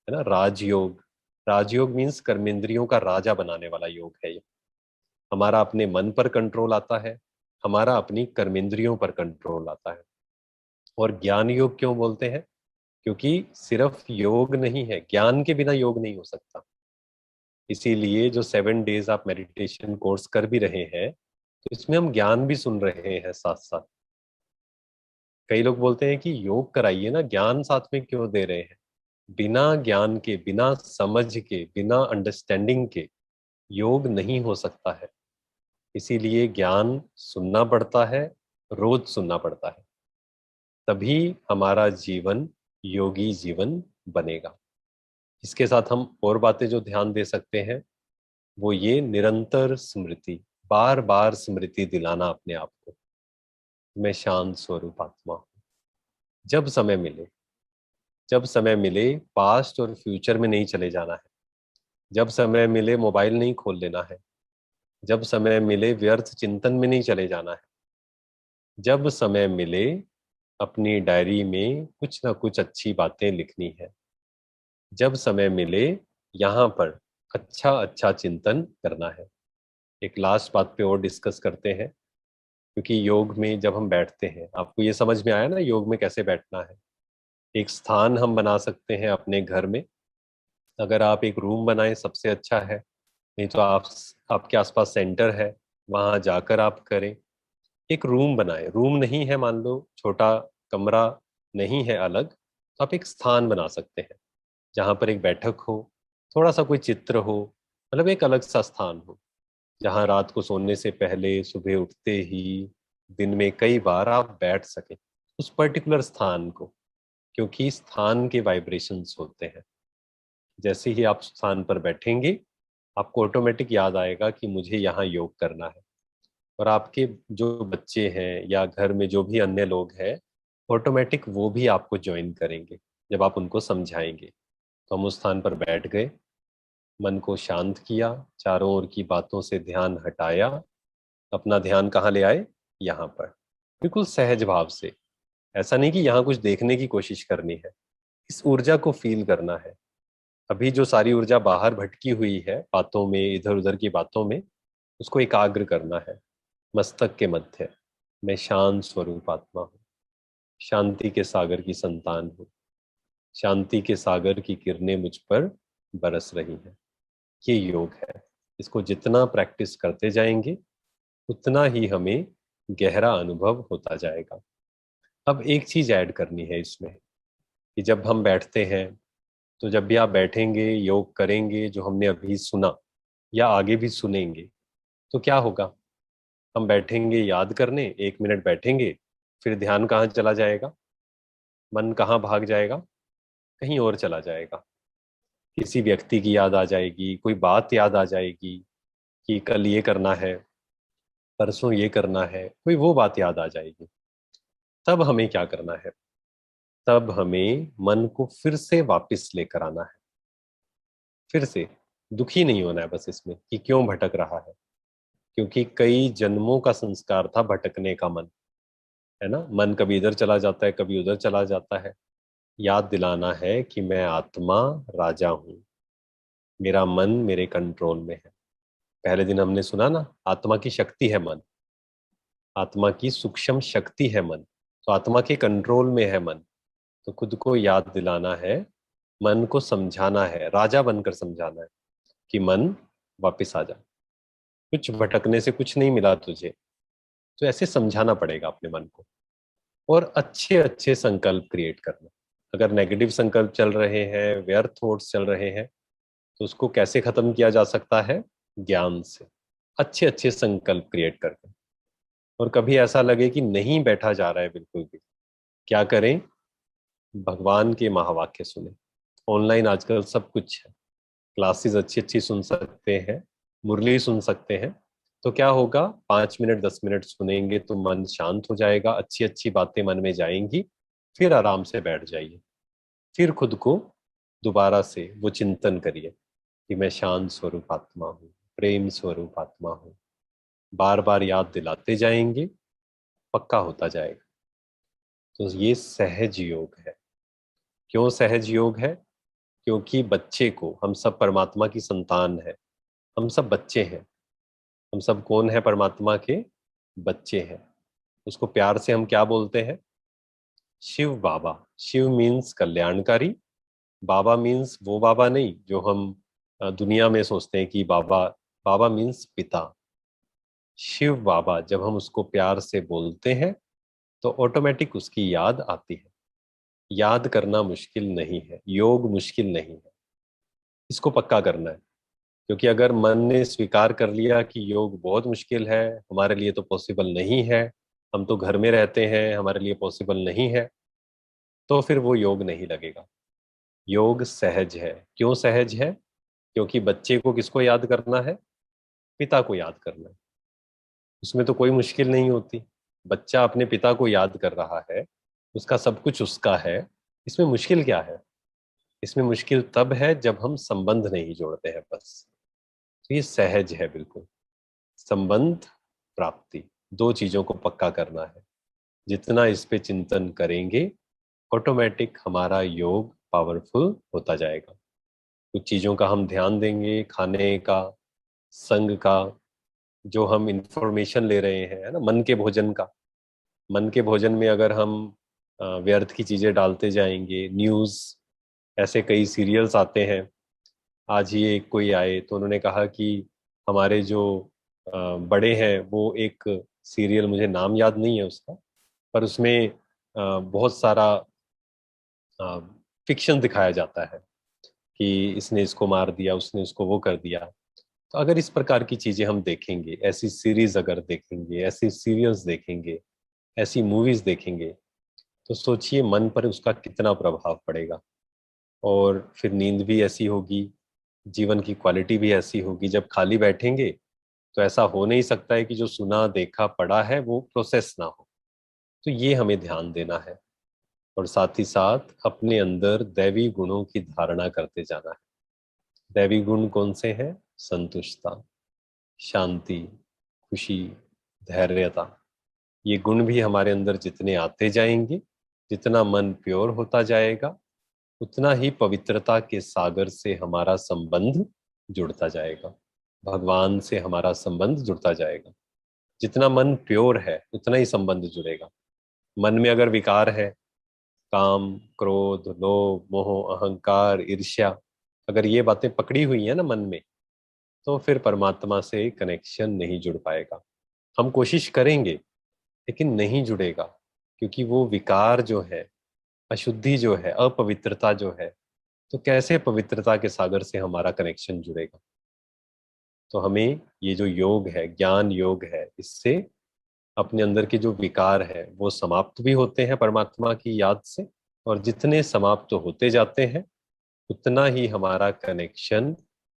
है ना। राजयोग, राजयोग मीन्स कर्मेंद्रियों का राजा बनाने वाला योग है ये। हमारा अपने मन पर कंट्रोल आता है, हमारा अपनी कर्मेंद्रियों पर कंट्रोल आता है। और ज्ञान योग क्यों बोलते हैं? क्योंकि सिर्फ योग नहीं है, ज्ञान के बिना योग नहीं हो सकता। इसीलिए जो 7 डेज आप मेडिटेशन कोर्स कर भी रहे हैं, तो इसमें हम ज्ञान भी सुन रहे हैं साथ साथ। कई लोग बोलते हैं कि योग कराइए ना, ज्ञान साथ में क्यों दे रहे हैं। बिना ज्ञान के, बिना समझ के, बिना अंडरस्टैंडिंग के योग नहीं हो सकता है। इसीलिए ज्ञान सुनना पड़ता है, रोज सुनना पड़ता है, तभी हमारा जीवन योगी जीवन बनेगा। इसके साथ हम और बातें जो ध्यान दे सकते हैं वो ये निरंतर स्मृति, बार बार स्मृति दिलाना अपने आप को, मैं शांत स्वरूप आत्मा हूं। जब समय मिले, जब समय मिले, पास्ट और फ्यूचर में नहीं चले जाना है। जब समय मिले मोबाइल नहीं खोल लेना है। जब समय मिले व्यर्थ चिंतन में नहीं चले जाना है। जब समय मिले अपनी डायरी में कुछ ना कुछ अच्छी बातें लिखनी है। जब समय मिले यहाँ पर अच्छा अच्छा चिंतन करना है। एक लास्ट बात पे और डिस्कस करते हैं, क्योंकि योग में जब हम बैठते हैं, आपको ये समझ में आया ना योग में कैसे बैठना है। एक स्थान हम बना सकते हैं अपने घर में। अगर आप एक रूम बनाएं सबसे अच्छा है, नहीं तो आप, आपके आसपास सेंटर है, वहां जाकर आप करें। एक रूम बनाएं, रूम नहीं है मान लो छोटा कमरा नहीं है अलग, तो आप एक स्थान बना सकते हैं जहां पर एक बैठक हो, थोड़ा सा कोई चित्र हो, मतलब एक अलग सा स्थान हो जहां रात को सोने से पहले, सुबह उठते ही, दिन में कई बार आप बैठ सकें उस पर्टिकुलर स्थान को। क्योंकि स्थान के वाइब्रेशंस होते हैं। जैसे ही आप स्थान पर बैठेंगे आपको ऑटोमेटिक याद आएगा कि मुझे यहाँ योग करना है। और आपके जो बच्चे हैं या घर में जो भी अन्य लोग हैं, ऑटोमेटिक वो भी आपको ज्वाइन करेंगे जब आप उनको समझाएंगे। तो हम उस स्थान पर बैठ गए, मन को शांत किया, चारों ओर की बातों से ध्यान हटाया, अपना ध्यान कहाँ ले आए, यहाँ पर, बिल्कुल सहज भाव से। ऐसा नहीं कि यहाँ कुछ देखने की कोशिश करनी है, इस ऊर्जा को फील करना है। अभी जो सारी ऊर्जा बाहर भटकी हुई है बातों में, इधर उधर की बातों में, उसको एकाग्र करना है मस्तक के मध्य। मैं शांत स्वरूप आत्मा हूँ, शांति के सागर की संतान हूँ, शांति के सागर की किरणें मुझ पर बरस रही हैं। ये योग है। इसको जितना प्रैक्टिस करते जाएंगे उतना ही हमें गहरा अनुभव होता जाएगा। अब एक चीज ऐड करनी है इसमें, कि जब हम बैठते हैं, तो जब भी आप बैठेंगे योग करेंगे, जो हमने अभी सुना या आगे भी सुनेंगे, तो क्या होगा, हम बैठेंगे याद करने, 1 मिनट बैठेंगे, फिर ध्यान कहाँ चला जाएगा, मन कहाँ भाग जाएगा, कहीं और चला जाएगा। किसी व्यक्ति की याद आ जाएगी, कोई बात याद आ जाएगी कि कल ये करना है, परसों ये करना है, कोई वो बात याद आ जाएगी। तब हमें क्या करना है, तब हमें मन को फिर से वापस लेकर आना है। फिर से दुखी नहीं होना है बस इसमें कि क्यों भटक रहा है, क्योंकि कई जन्मों का संस्कार था भटकने का मन, है ना। मन कभी इधर चला जाता है, कभी उधर चला जाता है। याद दिलाना है कि मैं आत्मा राजा हूं, मेरा मन मेरे कंट्रोल में है। पहले दिन हमने सुना ना, आत्मा की शक्ति है मन, आत्मा की सूक्ष्म शक्ति है मन, तो आत्मा के कंट्रोल में है मन। तो खुद को याद दिलाना है, मन को समझाना है, राजा बनकर समझाना है कि मन वापिस आ जा, कुछ भटकने से कुछ नहीं मिला तुझे। तो ऐसे समझाना पड़ेगा अपने मन को। और अच्छे अच्छे संकल्प क्रिएट करना। अगर नेगेटिव संकल्प चल रहे हैं, व्यर्थ थॉट्स चल रहे हैं, तो उसको कैसे खत्म किया जा सकता है, ज्ञान से, अच्छे अच्छे संकल्प क्रिएट करके। और कभी ऐसा लगे कि नहीं बैठा जा रहा है बिल्कुल भी, क्या करें, भगवान के महावाक्य सुने। ऑनलाइन आजकल सब कुछ है, क्लासेस अच्छी अच्छी सुन सकते हैं, मुरली सुन सकते हैं। तो क्या होगा, 5 मिनट 10 मिनट सुनेंगे तो मन शांत हो जाएगा, अच्छी अच्छी बातें मन में जाएंगी। फिर आराम से बैठ जाइए, फिर खुद को दोबारा से वो चिंतन करिए कि मैं शांत स्वरूप आत्मा हूँ, प्रेम स्वरूप आत्मा हूँ। बार बार याद दिलाते जाएंगे, पक्का होता जाएगा। तो ये सहज योग है। क्यों सहज योग है, क्योंकि बच्चे को, हम सब परमात्मा की संतान है, हम सब बच्चे हैं। हम सब कौन है, परमात्मा के बच्चे हैं। उसको प्यार से हम क्या बोलते हैं, शिव बाबा। शिव मीन्स कल्याणकारी, बाबा मीन्स वो बाबा नहीं जो हम दुनिया में सोचते हैं कि बाबा। बाबा मीन्स पिता। शिव बाबा जब हम उसको प्यार से बोलते हैं तो ऑटोमेटिक उसकी याद आती है। याद करना मुश्किल नहीं है, योग मुश्किल नहीं है, इसको पक्का करना है। क्योंकि अगर मन ने स्वीकार कर लिया कि योग बहुत मुश्किल है, हमारे लिए तो पॉसिबल नहीं है, हम तो घर में रहते हैं, हमारे लिए पॉसिबल नहीं है, तो फिर वो योग नहीं लगेगा। योग सहज है। क्यों सहज है? क्योंकि बच्चे को किसको याद करना है? पिता को याद करना है। उसमें तो कोई मुश्किल नहीं होती। बच्चा अपने पिता को याद कर रहा है, उसका सब कुछ उसका है, इसमें मुश्किल क्या है? इसमें मुश्किल तब है जब हम संबंध नहीं जोड़ते हैं बस। तो ये सहज है बिल्कुल। संबंध, प्राप्ति, दो चीजों को पक्का करना है। जितना इस पे चिंतन करेंगे, ऑटोमेटिक हमारा योग पावरफुल होता जाएगा। कुछ चीजों का हम ध्यान देंगे, खाने का, संग का, जो हम इंफॉर्मेशन ले रहे हैं, है ना, मन के भोजन का। मन के भोजन में अगर हम व्यर्थ की चीजें डालते जाएंगे, न्यूज, ऐसे कई सीरियल्स आते हैं। आज ही एक कोई आए तो उन्होंने कहा कि हमारे जो बड़े हैं वो एक सीरियल, मुझे नाम याद नहीं है उसका, पर उसमें बहुत सारा फिक्शन दिखाया जाता है कि इसने इसको मार दिया, उसने उसको वो कर दिया। तो अगर इस प्रकार की चीजें हम देखेंगे, ऐसी सीरीज अगर देखेंगे, ऐसी सीरियल्स देखेंगे, ऐसी मूवीज देखेंगे, तो सोचिए मन पर उसका कितना प्रभाव पड़ेगा। और फिर नींद भी ऐसी होगी, जीवन की क्वालिटी भी ऐसी होगी। जब खाली बैठेंगे तो ऐसा हो नहीं सकता है कि जो सुना देखा पढ़ा है वो प्रोसेस ना हो। तो ये हमें ध्यान देना है। और साथ ही साथ अपने अंदर दैवी गुणों की धारणा करते जाना है। दैवी गुण कौन से हैं? संतुष्टता, शांति, खुशी, धैर्यता। ये गुण भी हमारे अंदर जितने आते जाएंगे, जितना मन प्योर होता जाएगा, उतना ही पवित्रता के सागर से हमारा संबंध जुड़ता जाएगा, भगवान से हमारा संबंध जुड़ता जाएगा। जितना मन प्योर है उतना ही संबंध जुड़ेगा। मन में अगर विकार है, काम, क्रोध, लोभ, मोह, अहंकार, ईर्ष्या, अगर ये बातें पकड़ी हुई है ना मन में, तो फिर परमात्मा से कनेक्शन नहीं जुड़ पाएगा। हम कोशिश करेंगे लेकिन नहीं जुड़ेगा। क्योंकि वो विकार जो है, अशुद्धि जो है, अपवित्रता जो है, तो कैसे पवित्रता के सागर से हमारा कनेक्शन जुड़ेगा? तो हमें ये जो योग है, ज्ञान योग है, इससे अपने अंदर के जो विकार है वो समाप्त भी होते हैं परमात्मा की याद से। और जितने समाप्त होते जाते हैं, उतना ही हमारा कनेक्शन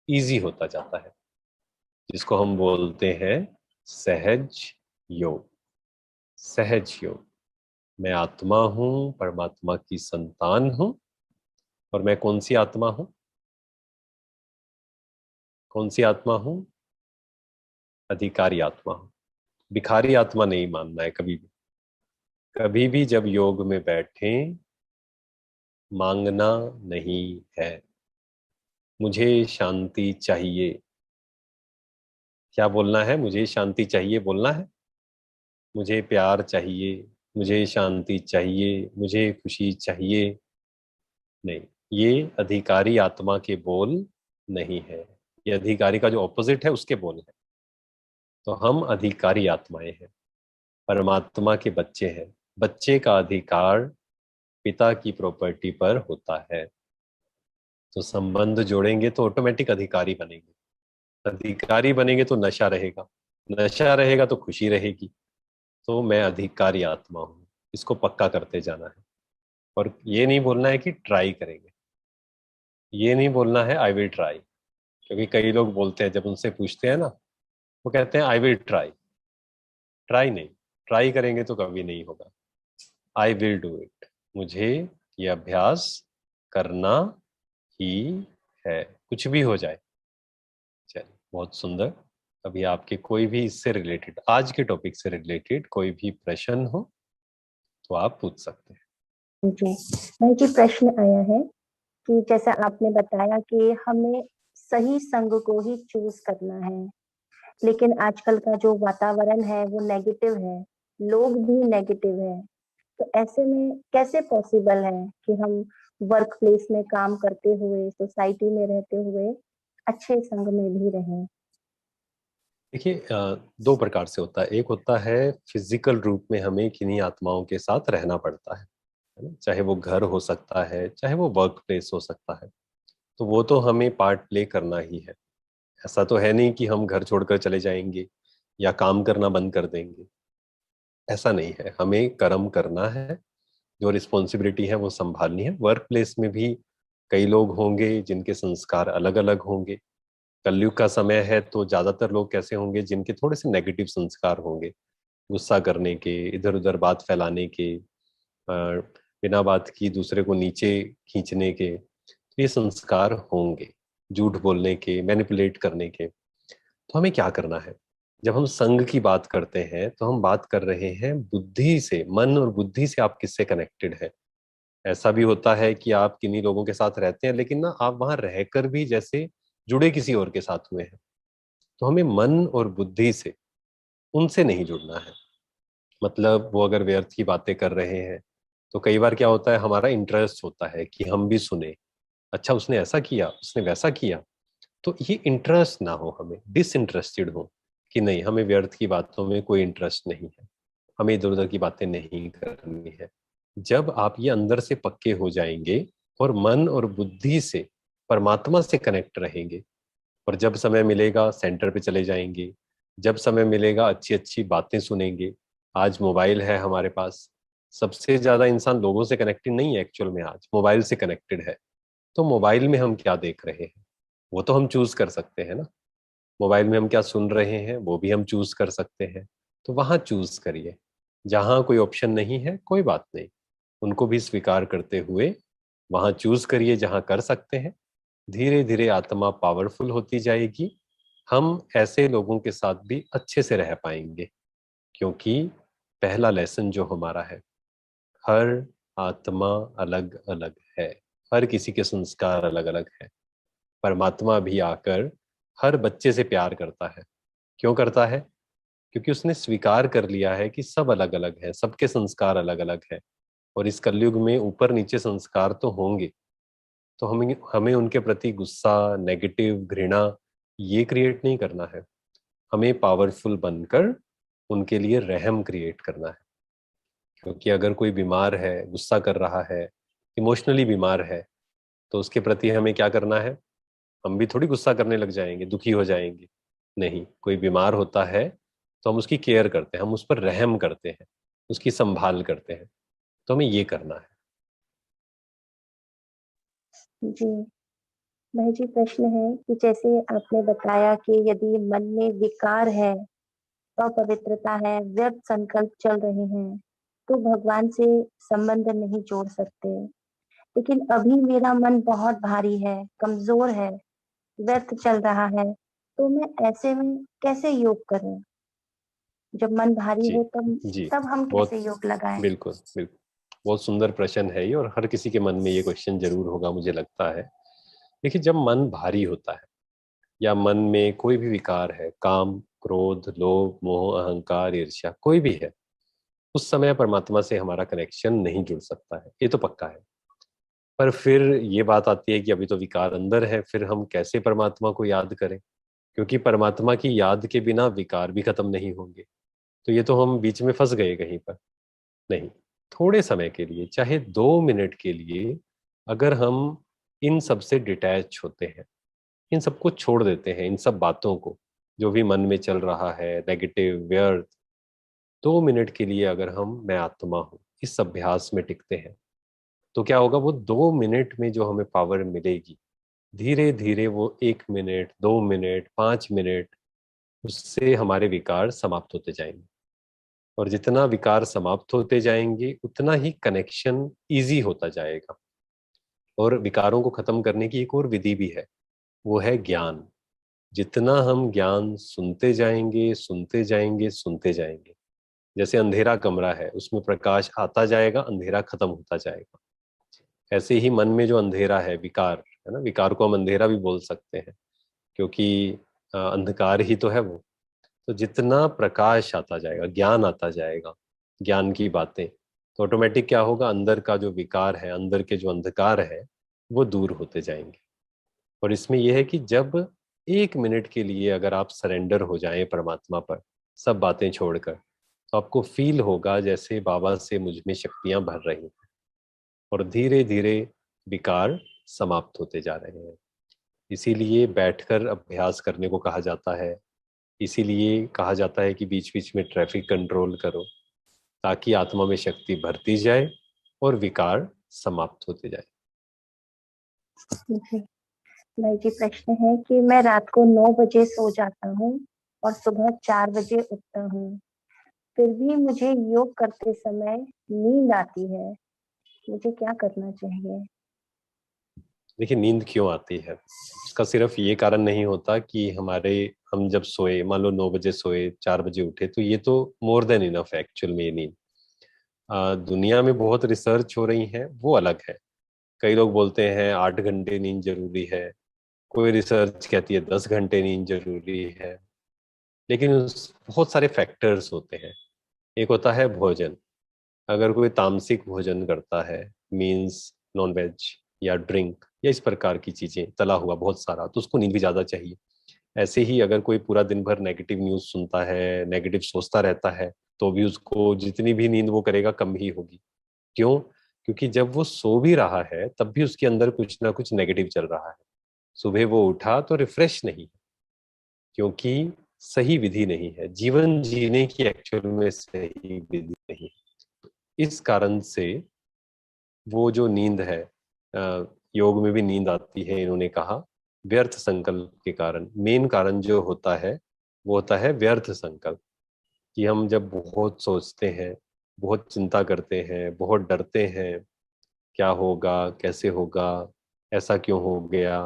इजी होता जाता है, जिसको हम बोलते हैं सहज योग। सहज योग। मैं आत्मा हूं, परमात्मा की संतान हूं। और मैं कौन सी आत्मा हूं? कौन सी आत्मा हूं? अधिकारी आत्मा हूं। भिखारी आत्मा नहीं मानना है कभी भी। कभी भी जब योग में बैठें, मांगना नहीं है। मुझे शांति चाहिए। क्या बोलना है? मुझे शांति चाहिए बोलना है। मुझे प्यार चाहिए, मुझे शांति चाहिए, मुझे खुशी चाहिए, नहीं। ये अधिकारी आत्मा के बोल नहीं है। ये अधिकारी का जो ऑपोजिट है उसके बोल है। तो हम अधिकारी आत्माएं हैं, परमात्मा के बच्चे हैं। बच्चे का अधिकार पिता की प्रॉपर्टी पर होता है। तो संबंध जोड़ेंगे तो ऑटोमेटिक अधिकारी बनेंगे। अधिकारी बनेंगे तो नशा रहेगा, नशा रहेगा तो खुशी रहेगी। तो मैं अधिकारी आत्मा हूँ, इसको पक्का करते जाना है। और ये नहीं बोलना है कि ट्राई करेंगे, ये नहीं बोलना है आई विल ट्राई। क्योंकि कई लोग बोलते हैं, जब उनसे पूछते हैं ना, वो कहते हैं आई विल ट्राई। ट्राई नहीं, ट्राई करेंगे तो कभी नहीं होगा। I will do it. मुझे ये अभ्यास करना ही है, कुछ भी हो जाए। चलिए, बहुत सुंदर। अभी आपके कोई भी इससे रिलेटेड, आज के टॉपिक से रिलेटेड कोई भी प्रश्न हो तो आप पूछ सकते हैं। जी, भाई जी प्रश्न आया है कि जैसा आपने बताया कि हमें सही संग को ही चूज करना है, लेकिन आजकल का जो वातावरण है वो नेगेटिव है, लोग भी नेगेटिव है। तो ऐसे में कैसे पॉसिबल है कि हम वर्क प्लेस में काम करते हुए, सोसाइटी में रहते हुए अच्छे संग में भी रहें? देखिए, दो प्रकार से होता है। एक होता है फिजिकल रूप में हमें किन्हीं आत्माओं के साथ रहना पड़ता है ना? चाहे वो घर हो सकता है, चाहे वो वर्क प्लेस हो सकता है, तो वो तो हमें पार्ट प्ले करना ही है। ऐसा तो है नहीं कि हम घर छोड़कर चले जाएंगे या काम करना बंद कर देंगे। ऐसा नहीं है, हमें कर्म करना है, जो रिस्पॉन्सिबिलिटी है वो संभालनी है। वर्क प्लेस में भी कई लोग होंगे जिनके संस्कार अलग अलग होंगे। कलयुग का समय है तो ज्यादातर लोग कैसे होंगे जिनके थोड़े से नेगेटिव संस्कार होंगे, गुस्सा करने के, इधर उधर बात फैलाने के, बिना बात की दूसरे को नीचे खींचने के, तो ये संस्कार होंगे। झूठ बोलने के, मैनिपुलेट करने के। तो हमें क्या करना है? जब हम संग की बात करते हैं तो हम बात कर रहे हैं बुद्धि से, मन और बुद्धि से आप किससे कनेक्टेड है। ऐसा भी होता है कि आप किन्हीं लोगों के साथ रहते हैं लेकिन ना आप वहां रहकर भी जैसे जुड़े किसी और के साथ हुए हैं। तो हमें मन और बुद्धि से, उनसे नहीं जुड़ना है। मतलब वो अगर व्यर्थ की बातें कर रहे हैं तो कई बार क्या होता है, हमारा इंटरेस्ट होता है कि हम भी सुने, अच्छा उसने ऐसा किया, उसने वैसा किया। तो ये इंटरेस्ट ना हो, हमें डिसइंटरेस्टेड हो कि नहीं, हमें व्यर्थ की बातों में कोई इंटरेस्ट नहीं है, हमें इधर उधर की बातें नहीं करनी है। जब आप ये अंदर से पक्के हो जाएंगे और मन और बुद्धि से, परमात्मा से कनेक्ट रहेंगे, और जब समय मिलेगा सेंटर पे चले जाएंगे, जब समय मिलेगा अच्छी अच्छी बातें सुनेंगे। आज मोबाइल है हमारे पास, सबसे ज्यादा इंसान लोगों से कनेक्टेड नहीं है एक्चुअल में, आज मोबाइल से कनेक्टेड है। तो मोबाइल में हम क्या देख रहे हैं वो तो हम चूज कर सकते हैं ना। मोबाइल में हम क्या सुन रहे हैं वो भी हम चूज कर सकते हैं। तो वहां चूज करिए। जहां कोई ऑप्शन नहीं है कोई बात नहीं, उनको भी स्वीकार करते हुए वहां चूज करिए जहां कर सकते हैं। धीरे धीरे आत्मा पावरफुल होती जाएगी। हम ऐसे लोगों के साथ भी अच्छे से रह पाएंगे, क्योंकि पहला लेसन जो हमारा है, हर आत्मा अलग अलग है, हर किसी के संस्कार अलग अलग है। परमात्मा भी आकर हर बच्चे से प्यार करता है। क्यों करता है? क्योंकि उसने स्वीकार कर लिया है कि सब अलग अलग है, सबके संस्कार अलग अलग है। और इस कलयुग में ऊपर नीचे संस्कार तो होंगे, तो हमें हमें उनके प्रति गुस्सा, नेगेटिव, घृणा ये क्रिएट नहीं करना है। हमें पावरफुल बनकर उनके लिए रहम क्रिएट करना है। क्योंकि अगर कोई बीमार है, गुस्सा कर रहा है, इमोशनली बीमार है, तो उसके प्रति हमें क्या करना है? हम भी थोड़ी गुस्सा करने लग जाएंगे, दुखी हो जाएंगे। नहीं, कोई बीमार होता है तो हम उसकी केयर करते हैं, हम उस पर रहम करते हैं, उसकी संभाल करते हैं। तो हमें ये करना है। जी, भाई जी प्रश्न है कि जैसे आपने बताया कि यदि मन में विकार है, अपवित्रता है, व्यर्थ संकल्प चल रहे हैं, तो भगवान से संबंध नहीं जोड़ सकते। लेकिन अभी मेरा मन बहुत भारी है, कमजोर है, व्यर्थ चल रहा है, तो मैं ऐसे में कैसे योग करूं? जब मन भारी जी हो तब जी, तब हम बहुत, कैसे योग लगाएं? बिल्कुल बिल्कुल, बहुत सुंदर प्रश्न है ये, और हर किसी के मन में ये क्वेश्चन जरूर होगा मुझे लगता है। देखिए, जब मन भारी होता है या मन में कोई भी विकार है, काम, क्रोध, लोभ, मोह, अहंकार, ईर्ष्या, कोई भी है, उस समय परमात्मा से हमारा कनेक्शन नहीं जुड़ सकता है, ये तो पक्का है। पर फिर ये बात आती है कि अभी तो विकार अंदर है, फिर हम कैसे परमात्मा को याद करें? क्योंकि परमात्मा की याद के बिना विकार भी खत्म नहीं होंगे। तो ये तो हम बीच में फंस गए कहीं पर। नहीं, थोड़े समय के लिए, चाहे 2 मिनट के लिए, अगर हम इन सब से डिटैच होते हैं, इन सबको छोड़ देते हैं, इन सब बातों को, जो भी मन में चल रहा है नेगेटिव, व्यर्थ, 2 मिनट के लिए अगर हम मैं आत्मा हूँ इस अभ्यास में टिकते हैं, तो क्या होगा, वो 2 मिनट में जो हमें पावर मिलेगी, धीरे धीरे वो 1 मिनट, 2 मिनट, 5 मिनट, उससे हमारे विकार समाप्त होते जाएंगे। और जितना विकार समाप्त होते जाएंगे उतना ही कनेक्शन इजी होता जाएगा। और विकारों को खत्म करने की एक और विधि भी है, वो है ज्ञान। जितना हम ज्ञान सुनते जाएंगे, सुनते जाएंगे, सुनते जाएंगे, जैसे अंधेरा कमरा है, उसमें प्रकाश आता जाएगा, अंधेरा खत्म होता जाएगा। ऐसे ही मन में जो अंधेरा है, विकार है ना, विकार को हम अंधेरा भी बोल सकते हैं, क्योंकि अंधकार ही तो है वो। तो जितना प्रकाश आता जाएगा, ज्ञान आता जाएगा, ज्ञान की बातें, तो ऑटोमेटिक क्या होगा, अंदर का जो विकार है, अंदर के जो अंधकार है, वो दूर होते जाएंगे। और इसमें यह है कि जब 1 मिनट के लिए अगर आप सरेंडर हो जाएं परमात्मा पर, सब बातें छोड़कर, तो आपको फील होगा जैसे बाबा से मुझ में शक्तियां भर रही हैं और धीरे धीरे विकार समाप्त होते जा रहे हैं। इसीलिए बैठकर अभ्यास करने को कहा जाता है, इसीलिए कहा जाता है कि बीच बीच में ट्रैफिक कंट्रोल करो, ताकि आत्मा में शक्ति भरती जाए और विकार समाप्त होते जाए। जी भाई जी, प्रश्न है कि मैं रात को 9 बजे सो जाता हूँ और सुबह 4 बजे उठता हूँ, फिर भी मुझे योग करते समय नींद आती है, मुझे क्या करना चाहिए? देखिए, नींद क्यों आती है, इसका सिर्फ ये कारण नहीं होता कि हम जब सोए, मान लो 9 बजे सोए 4 बजे उठे, तो ये तो मोर देन इनफ है एक्चुअल में ये नींद। दुनिया में बहुत रिसर्च हो रही है, वो अलग है। कई लोग बोलते हैं 8 घंटे नींद जरूरी है, कोई रिसर्च कहती है 10 घंटे नींद जरूरी है। लेकिन उस बहुत सारे फैक्टर्स होते हैं। एक होता है भोजन। अगर कोई तामसिक भोजन करता है, मीन्स नॉन वेज या ड्रिंक या इस प्रकार की चीजें, तला हुआ बहुत सारा, तो उसको नींद भी ज्यादा चाहिए। ऐसे ही अगर कोई पूरा दिन भर नेगेटिव न्यूज सुनता है, नेगेटिव सोचता रहता है, तो भी उसको जितनी भी नींद वो करेगा कम ही होगी। क्यों? क्योंकि जब वो सो भी रहा है तब भी उसके अंदर कुछ ना कुछ नेगेटिव चल रहा है। सुबह वो उठा तो रिफ्रेश नहीं है, क्योंकि सही विधि नहीं है, जीवन जीने की एक्चुअल में सही विधि नहीं है। इस कारण से वो जो नींद है, योग में भी नींद आती है इन्होंने कहा, व्यर्थ संकल्प के कारण। मेन कारण जो होता है वो होता है व्यर्थ संकल्प। कि हम जब बहुत सोचते हैं, बहुत चिंता करते हैं, बहुत डरते हैं, क्या होगा, कैसे होगा, ऐसा क्यों हो गया,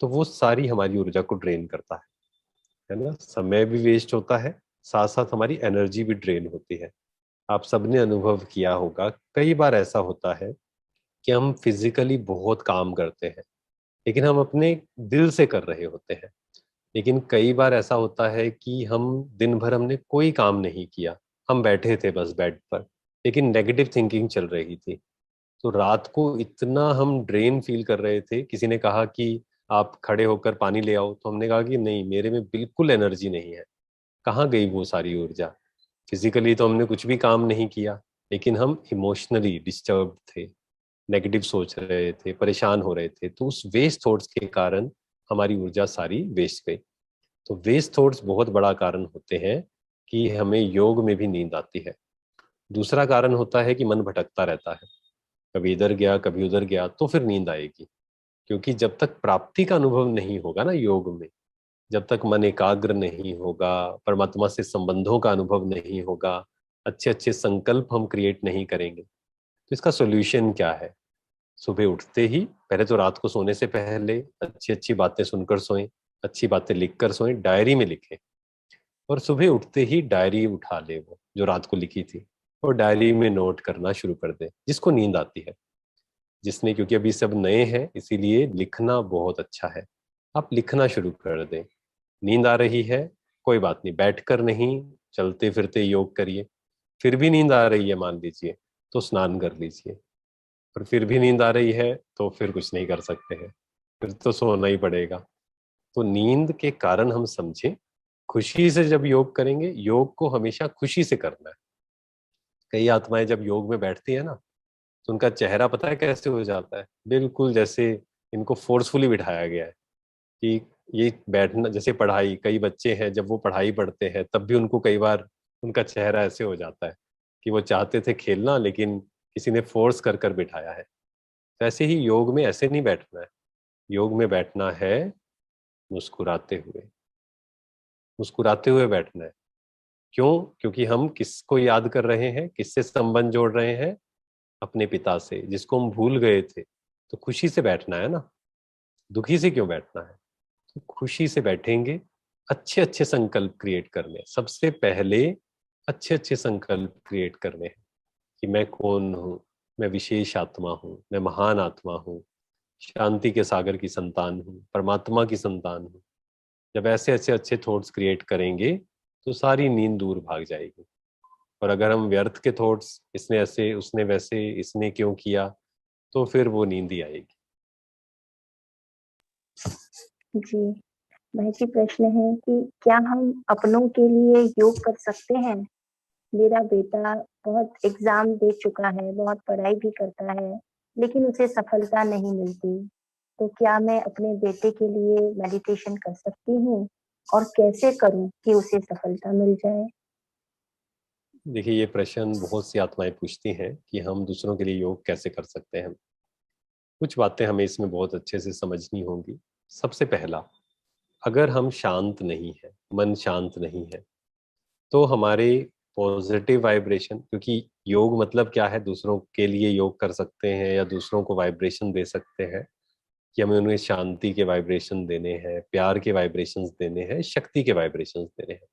तो वो सारी हमारी ऊर्जा को ड्रेन करता है ना। समय भी वेस्ट होता है, साथ साथ हमारी एनर्जी भी ड्रेन होती है। आप सबने अनुभव किया होगा, कई बार ऐसा होता है कि हम फिजिकली बहुत काम करते हैं, लेकिन हम अपने दिल से कर रहे होते हैं। लेकिन कई बार ऐसा होता है कि हम दिन भर हमने कोई काम नहीं किया, हम बैठे थे बस बेड पर, लेकिन नेगेटिव थिंकिंग चल रही थी। तो रात को इतना हम ड्रेन फील कर रहे थे, किसी ने कहा कि आप खड़े होकर पानी ले आओ, तो हमने कहा कि नहीं, मेरे में बिल्कुल एनर्जी नहीं है। कहाँ गई वो सारी ऊर्जा? फिजिकली तो हमने कुछ भी काम नहीं किया, लेकिन हम इमोशनली डिस्टर्ब थे, नेगेटिव सोच रहे थे, परेशान हो रहे थे, तो उस वेस्ट थॉट्स के कारण हमारी ऊर्जा सारी वेस्ट गई। तो वेस्ट थॉट्स बहुत बड़ा कारण होते हैं कि हमें योग में भी नींद आती है। दूसरा कारण होता है कि मन भटकता रहता है, कभी इधर गया कभी उधर गया, तो फिर नींद आएगी। क्योंकि जब तक प्राप्ति का अनुभव नहीं होगा ना योग में, जब तक मन एकाग्र नहीं होगा, परमात्मा से संबंधों का अनुभव नहीं होगा, अच्छे अच्छे संकल्प हम क्रिएट नहीं करेंगे, तो इसका सॉल्यूशन क्या है? सुबह उठते ही पहले तो रात को सोने से पहले अच्छी अच्छी बातें सुनकर सोएं, अच्छी बातें लिखकर सोएं, डायरी में लिखें। और सुबह उठते ही डायरी उठा ले वो जो रात को लिखी थी, और डायरी में नोट करना शुरू कर दे, जिसको नींद आती है। जिसने, क्योंकि अभी सब नए हैं इसीलिए लिखना बहुत अच्छा है, आप लिखना शुरू कर दें। नींद आ रही है, कोई बात नहीं, बैठकर नहीं, चलते फिरते योग करिए। फिर भी नींद आ रही है मान लीजिए, तो स्नान कर लीजिए। और फिर भी नींद आ रही है तो फिर कुछ नहीं कर सकते हैं, फिर तो सोना ही पड़ेगा। तो नींद के कारण हम समझें, खुशी से जब योग करेंगे, योग को हमेशा खुशी से करना है। कई आत्माएं जब योग में बैठती है ना, तो उनका चेहरा पता है कैसे हो जाता है, बिल्कुल जैसे इनको फोर्सफुली बिठाया गया है। कि ये बैठना, जैसे पढ़ाई, कई बच्चे हैं जब वो पढ़ाई पढ़ते हैं तब भी उनको कई बार उनका चेहरा ऐसे हो जाता है कि वो चाहते थे खेलना, लेकिन किसी ने फोर्स कर कर बिठाया है। तो ऐसे ही योग में ऐसे नहीं बैठना है, योग में बैठना है मुस्कुराते हुए, मुस्कुराते हुए बैठना है। क्यों? क्योंकि हम किसको याद कर रहे हैं, किससे संबंध जोड़ रहे हैं? अपने पिता से, जिसको हम भूल गए थे। तो खुशी से बैठना है ना, दुखी से क्यों बैठना है? तो खुशी से बैठेंगे, अच्छे अच्छे संकल्प क्रिएट करने, सबसे पहले अच्छे अच्छे संकल्प क्रिएट करने हैं कि मैं कौन हूँ, मैं विशेष आत्मा हूँ, मैं महान आत्मा हूँ, शांति के सागर की संतान हूँ, परमात्मा की संतान हूँ। जब ऐसे अच्छे अच्छे थॉट्स क्रिएट करेंगे तो सारी नींद दूर भाग जाएगी। और अगर हम व्यर्थ के थॉट्स, इसने ऐसे, उसने वैसे, इसने क्यों किया, तो फिर वो नींद ही आएगी। जी भाई जी प्रश्न है कि क्या हम अपनों के लिए योग कर सकते हैं? मेरा बेटा बहुत एग्जाम दे चुका है, बहुत पढ़ाई भी करता है, लेकिन उसे सफलता नहीं मिलती। तो क्या मैं अपने बेटे के लिए मेडिटेशन कर सकती हूँ? और कैसे करूँ कि उसे सफलता मिल जाए? देखिए, ये प्रश्न बहुत सी आत्माएं पूछती हैं कि हम दूसरों के लिए योग कैसे कर सकते हैं। कुछ बातें हमें इसमें बहुत अच्छे से समझनी होंगी। सबसे पहला, अगर हम शांत नहीं है, मन शांत नहीं है, तो हमारे पॉजिटिव वाइब्रेशन, क्योंकि योग मतलब क्या है, दूसरों के लिए योग कर सकते हैं या दूसरों को वाइब्रेशन दे सकते हैं, कि हमें उन्हें शांति के वाइब्रेशन देने हैं, प्यार के वाइब्रेशंस देने हैं, शक्ति के वाइब्रेशंस देने हैं।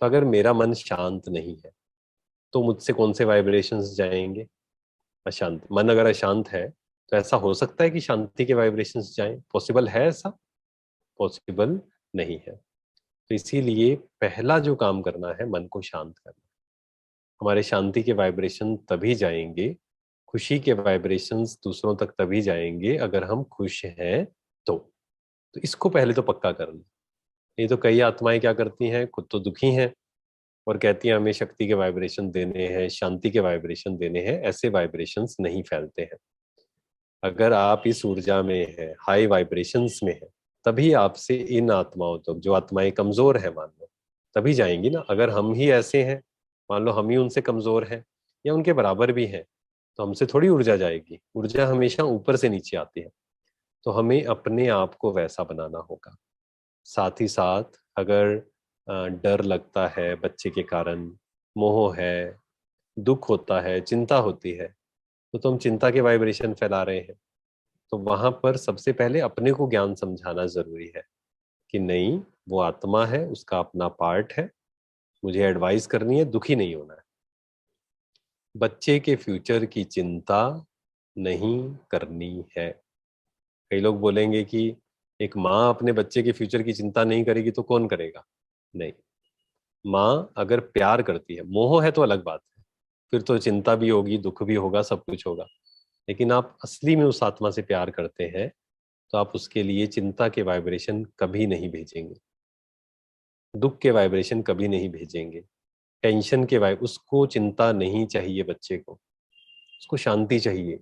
तो अगर मेरा मन शांत नहीं है तो मुझसे कौन से वाइब्रेशंस जाएंगे? अशांत मन अगर अशांत है तो ऐसा हो सकता है कि शांति के वाइब्रेशंस जाएं? पॉसिबल है ऐसा? पॉसिबल नहीं है। तो इसीलिए पहला जो काम करना है, मन को शांत करना। हमारे शांति के वाइब्रेशन तभी जाएंगे, खुशी के वाइब्रेशंस दूसरों तक तभी जाएंगे अगर हम खुश हैं। तो इसको पहले तो पक्का करना। नहीं तो कई आत्माएं क्या करती हैं, खुद तो दुखी हैं और कहती हैं हमें शक्ति के वाइब्रेशन देने हैं, शांति के वाइब्रेशन देने हैं। ऐसे वाइब्रेशंस नहीं फैलते हैं। अगर आप इस ऊर्जा में है, हाई वाइब्रेशंस में है, तभी आपसे इन आत्माओं तक, जो आत्माएं कमजोर है मान लो, तभी जाएंगी ना। अगर हम ही ऐसे हैं, मान लो हम ही उनसे कमजोर हैं या उनके बराबर भी हैं, तो हमसे थोड़ी ऊर्जा जाएगी। ऊर्जा हमेशा ऊपर से नीचे आती है। तो हमें अपने आप को वैसा बनाना होगा। साथ ही साथ अगर डर लगता है बच्चे के कारण, मोह है, दुख होता है, चिंता होती है, तो हम चिंता के वाइब्रेशन फैला रहे हैं। तो वहां पर सबसे पहले अपने को ज्ञान समझाना जरूरी है कि नहीं, वो आत्मा है, उसका अपना पार्ट है, मुझे एडवाइस करनी है, दुखी नहीं होना है। बच्चे के फ्यूचर की चिंता नहीं करनी है। कई लोग बोलेंगे कि एक माँ अपने बच्चे के फ्यूचर की चिंता नहीं करेगी तो कौन करेगा? नहीं, माँ अगर प्यार करती है, मोह है तो अलग बात है, फिर तो चिंता भी होगी, दुख भी होगा, सब कुछ होगा। लेकिन आप असली में उस आत्मा से प्यार करते हैं तो आप उसके लिए चिंता के वाइब्रेशन कभी नहीं भेजेंगे, दुख के वाइब्रेशन कभी नहीं भेजेंगे, टेंशन के वाइब उसको चिंता नहीं चाहिए बच्चे को, उसको शांति चाहिए।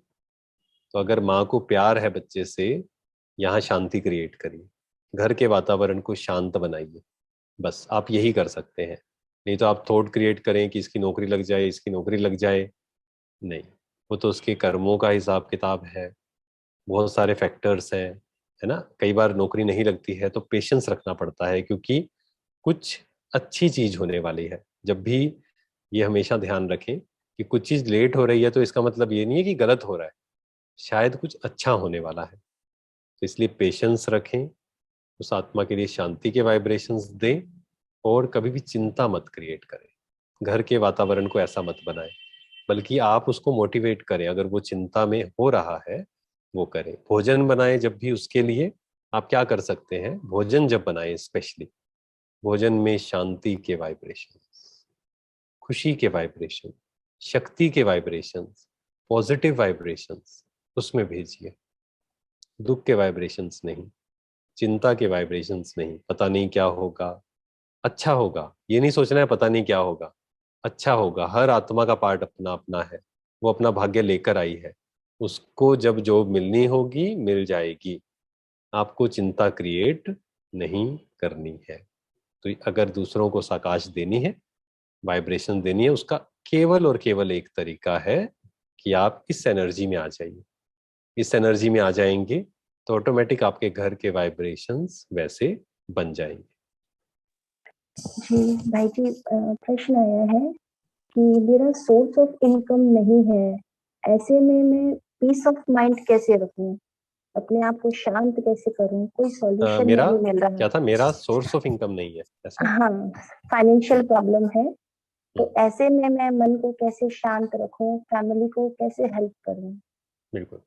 तो अगर माँ को प्यार है बच्चे से, यहाँ शांति क्रिएट करिए, घर के वातावरण को शांत बनाइए। बस आप यही कर सकते हैं। नहीं तो आप थॉट क्रिएट करें कि इसकी नौकरी लग जाए, इसकी नौकरी लग जाए, नहीं। वो तो उसके कर्मों का हिसाब किताब है, बहुत सारे फैक्टर्स हैं, है ना। कई बार नौकरी नहीं लगती है तो पेशेंस रखना पड़ता है, क्योंकि कुछ अच्छी चीज होने वाली है। जब भी ये हमेशा ध्यान रखें कि कुछ चीज लेट हो रही है तो इसका मतलब ये नहीं है कि गलत हो रहा है, शायद कुछ अच्छा होने वाला है। तो इसलिए पेशेंस रखें, उस आत्मा के लिए शांति के वाइब्रेशंस दें, और कभी भी चिंता मत क्रिएट करें। घर के वातावरण को ऐसा मत बनाएं, बल्कि आप उसको मोटिवेट करें। अगर वो चिंता में हो रहा है, वो करें। भोजन बनाएं जब भी उसके लिए, आप क्या कर सकते हैं, भोजन जब बनाएं स्पेशली, भोजन में शांति के वाइब्रेशन, खुशी के वाइब्रेशन, शक्ति के वाइब्रेशंस, पॉजिटिव वाइब्रेशंस उसमें भेजिए। दुख के वाइब्रेशंस नहीं, चिंता के वाइब्रेशंस नहीं। पता नहीं क्या होगा, अच्छा होगा, ये नहीं सोचना है पता नहीं क्या होगा, अच्छा होगा। हर आत्मा का पार्ट अपना अपना है, वो अपना भाग्य लेकर आई है, उसको जब जॉब मिलनी होगी मिल जाएगी। आपको चिंता क्रिएट नहीं करनी है। तो अगर दूसरों को साकाश देनी है, वाइब्रेशन देनी है, उसका केवल और केवल एक तरीका है कि आप इस एनर्जी में आ जाइए। इस एनर्जी में आ जाएंगे तो ऑटोमेटिक आपके घर के वाइब्रेशंस वैसे बन जाएंगे। जी भाई जी, प्रश्न आया है कि मेरा सोर्स ऑफ इनकम नहीं है, ऐसे में मैं पीस ऑफ माइंड कैसे रखूं? अपने आप को शांत कैसे करूं? कोई सॉल्यूशन मेरा नहीं मिल रहा। क्या था, मेरा सोर्स ऑफ इनकम नहीं है ऐसा? हाँ, फाइनेंशियल प्रॉब्लम है। हम्म, तो ऐसे में मैं मन को कैसे शांत रखूं, फैमिली को कैसे हेल्प करूं? बिल्कुल।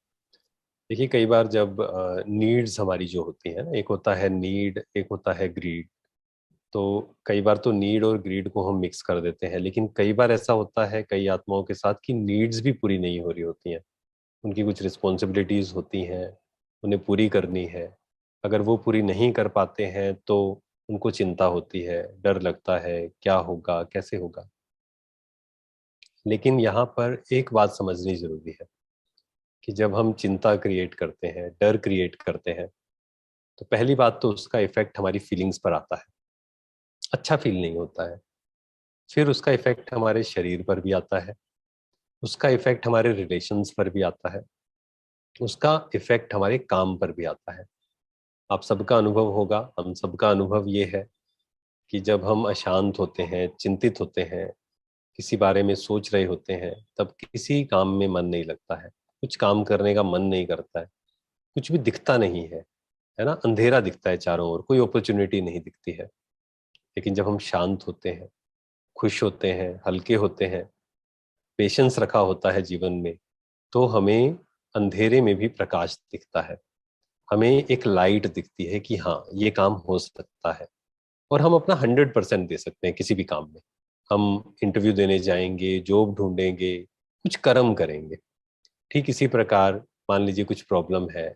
देखिए, कई बार जब नीड्स हमारी जो होती है ना, एक होता है नीड, एक होता है ग्रीड। तो कई बार तो नीड और ग्रीड को हम मिक्स कर देते हैं, लेकिन कई बार ऐसा होता है कई आत्माओं के साथ कि नीड्स भी पूरी नहीं हो रही होती हैं। उनकी कुछ रिस्पॉन्सिबिलिटीज होती हैं, उन्हें पूरी करनी है, अगर वो पूरी नहीं कर पाते हैं तो उनको चिंता होती है, डर लगता है, क्या होगा, कैसे होगा। लेकिन यहाँ पर एक बात समझनी जरूरी है कि जब हम चिंता क्रिएट करते हैं, डर क्रिएट करते हैं, तो पहली बात तो उसका इफेक्ट हमारी फीलिंग्स पर आता है, अच्छा फील नहीं होता है। फिर उसका इफेक्ट हमारे शरीर पर भी आता है, उसका इफेक्ट हमारे रिलेशंस पर भी आता है, उसका इफेक्ट हमारे काम पर भी आता है। आप सबका अनुभव होगा, हम सबका अनुभव ये है कि जब हम अशांत होते हैं, चिंतित होते हैं, किसी बारे में सोच रहे होते हैं, तब किसी काम में मन नहीं लगता है, कुछ काम करने का मन नहीं करता है, कुछ भी दिखता नहीं है ना, अंधेरा दिखता है चारों ओर, कोई अपॉर्चुनिटी नहीं दिखती है। लेकिन जब हम शांत होते हैं, खुश होते हैं, हल्के होते हैं, पेशेंस रखा होता है जीवन में, तो हमें अंधेरे में भी प्रकाश दिखता है, हमें एक लाइट दिखती है कि हाँ ये काम हो सकता है। और हम अपना 100% दे सकते हैं किसी भी काम में। हम इंटरव्यू देने जाएंगे, जॉब ढूंढेंगे, कुछ कर्म करेंगे। ठीक इसी प्रकार मान लीजिए कुछ प्रॉब्लम है,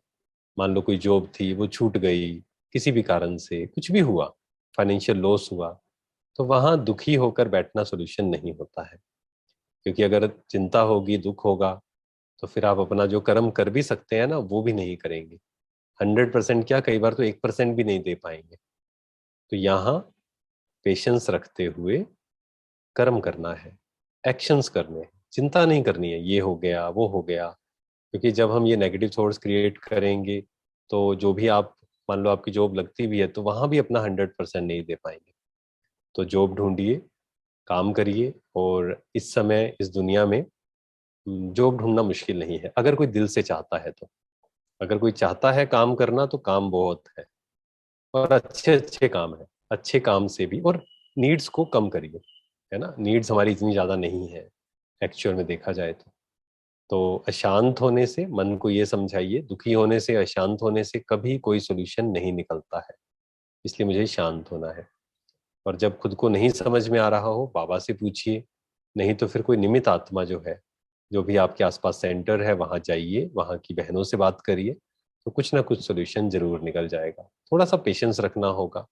मान लो कोई जॉब थी वो छूट गई, किसी भी कारण से कुछ भी हुआ, फाइनेंशियल लॉस हुआ, तो वहां दुखी होकर बैठना सोल्यूशन नहीं होता है। क्योंकि अगर चिंता होगी, दुख होगा, तो फिर आप अपना जो कर्म कर भी सकते हैं ना वो भी नहीं करेंगे। 100% क्या, कई बार तो 1% भी नहीं दे पाएंगे। तो यहाँ पेशेंस रखते हुए कर्म करना है, एक्शंस करने हैं, चिंता नहीं करनी है ये हो गया वो हो गया। क्योंकि जब हम ये नेगेटिव थॉट्स क्रिएट करेंगे, तो जो भी आप, मान लो आपकी जॉब लगती भी है तो वहां भी अपना 100% नहीं दे पाएंगे। तो जॉब ढूंढिए, काम करिए। और इस समय इस दुनिया में जॉब ढूंढना मुश्किल नहीं है, अगर कोई दिल से चाहता है तो। अगर कोई चाहता है काम करना तो काम बहुत है, और अच्छे अच्छे काम है। अच्छे काम से भी, और नीड्स को कम करिए, है ना, नीड्स हमारी इतनी ज्यादा नहीं है एक्चुअल में देखा जाए तो अशांत होने से, मन को ये समझाइए, दुखी होने से, अशांत होने से कभी कोई सोल्यूशन नहीं निकलता है। इसलिए मुझे शांत होना है। और जब खुद को नहीं समझ में आ रहा हो, बाबा से पूछिए, नहीं तो फिर कोई निमित्त आत्मा जो है, जो भी आपके आसपास सेंटर है वहां जाइए, वहां की बहनों से बात करिए, तो कुछ ना कुछ सोल्यूशन जरूर निकल जाएगा। थोड़ा सा पेशेंस रखना होगा,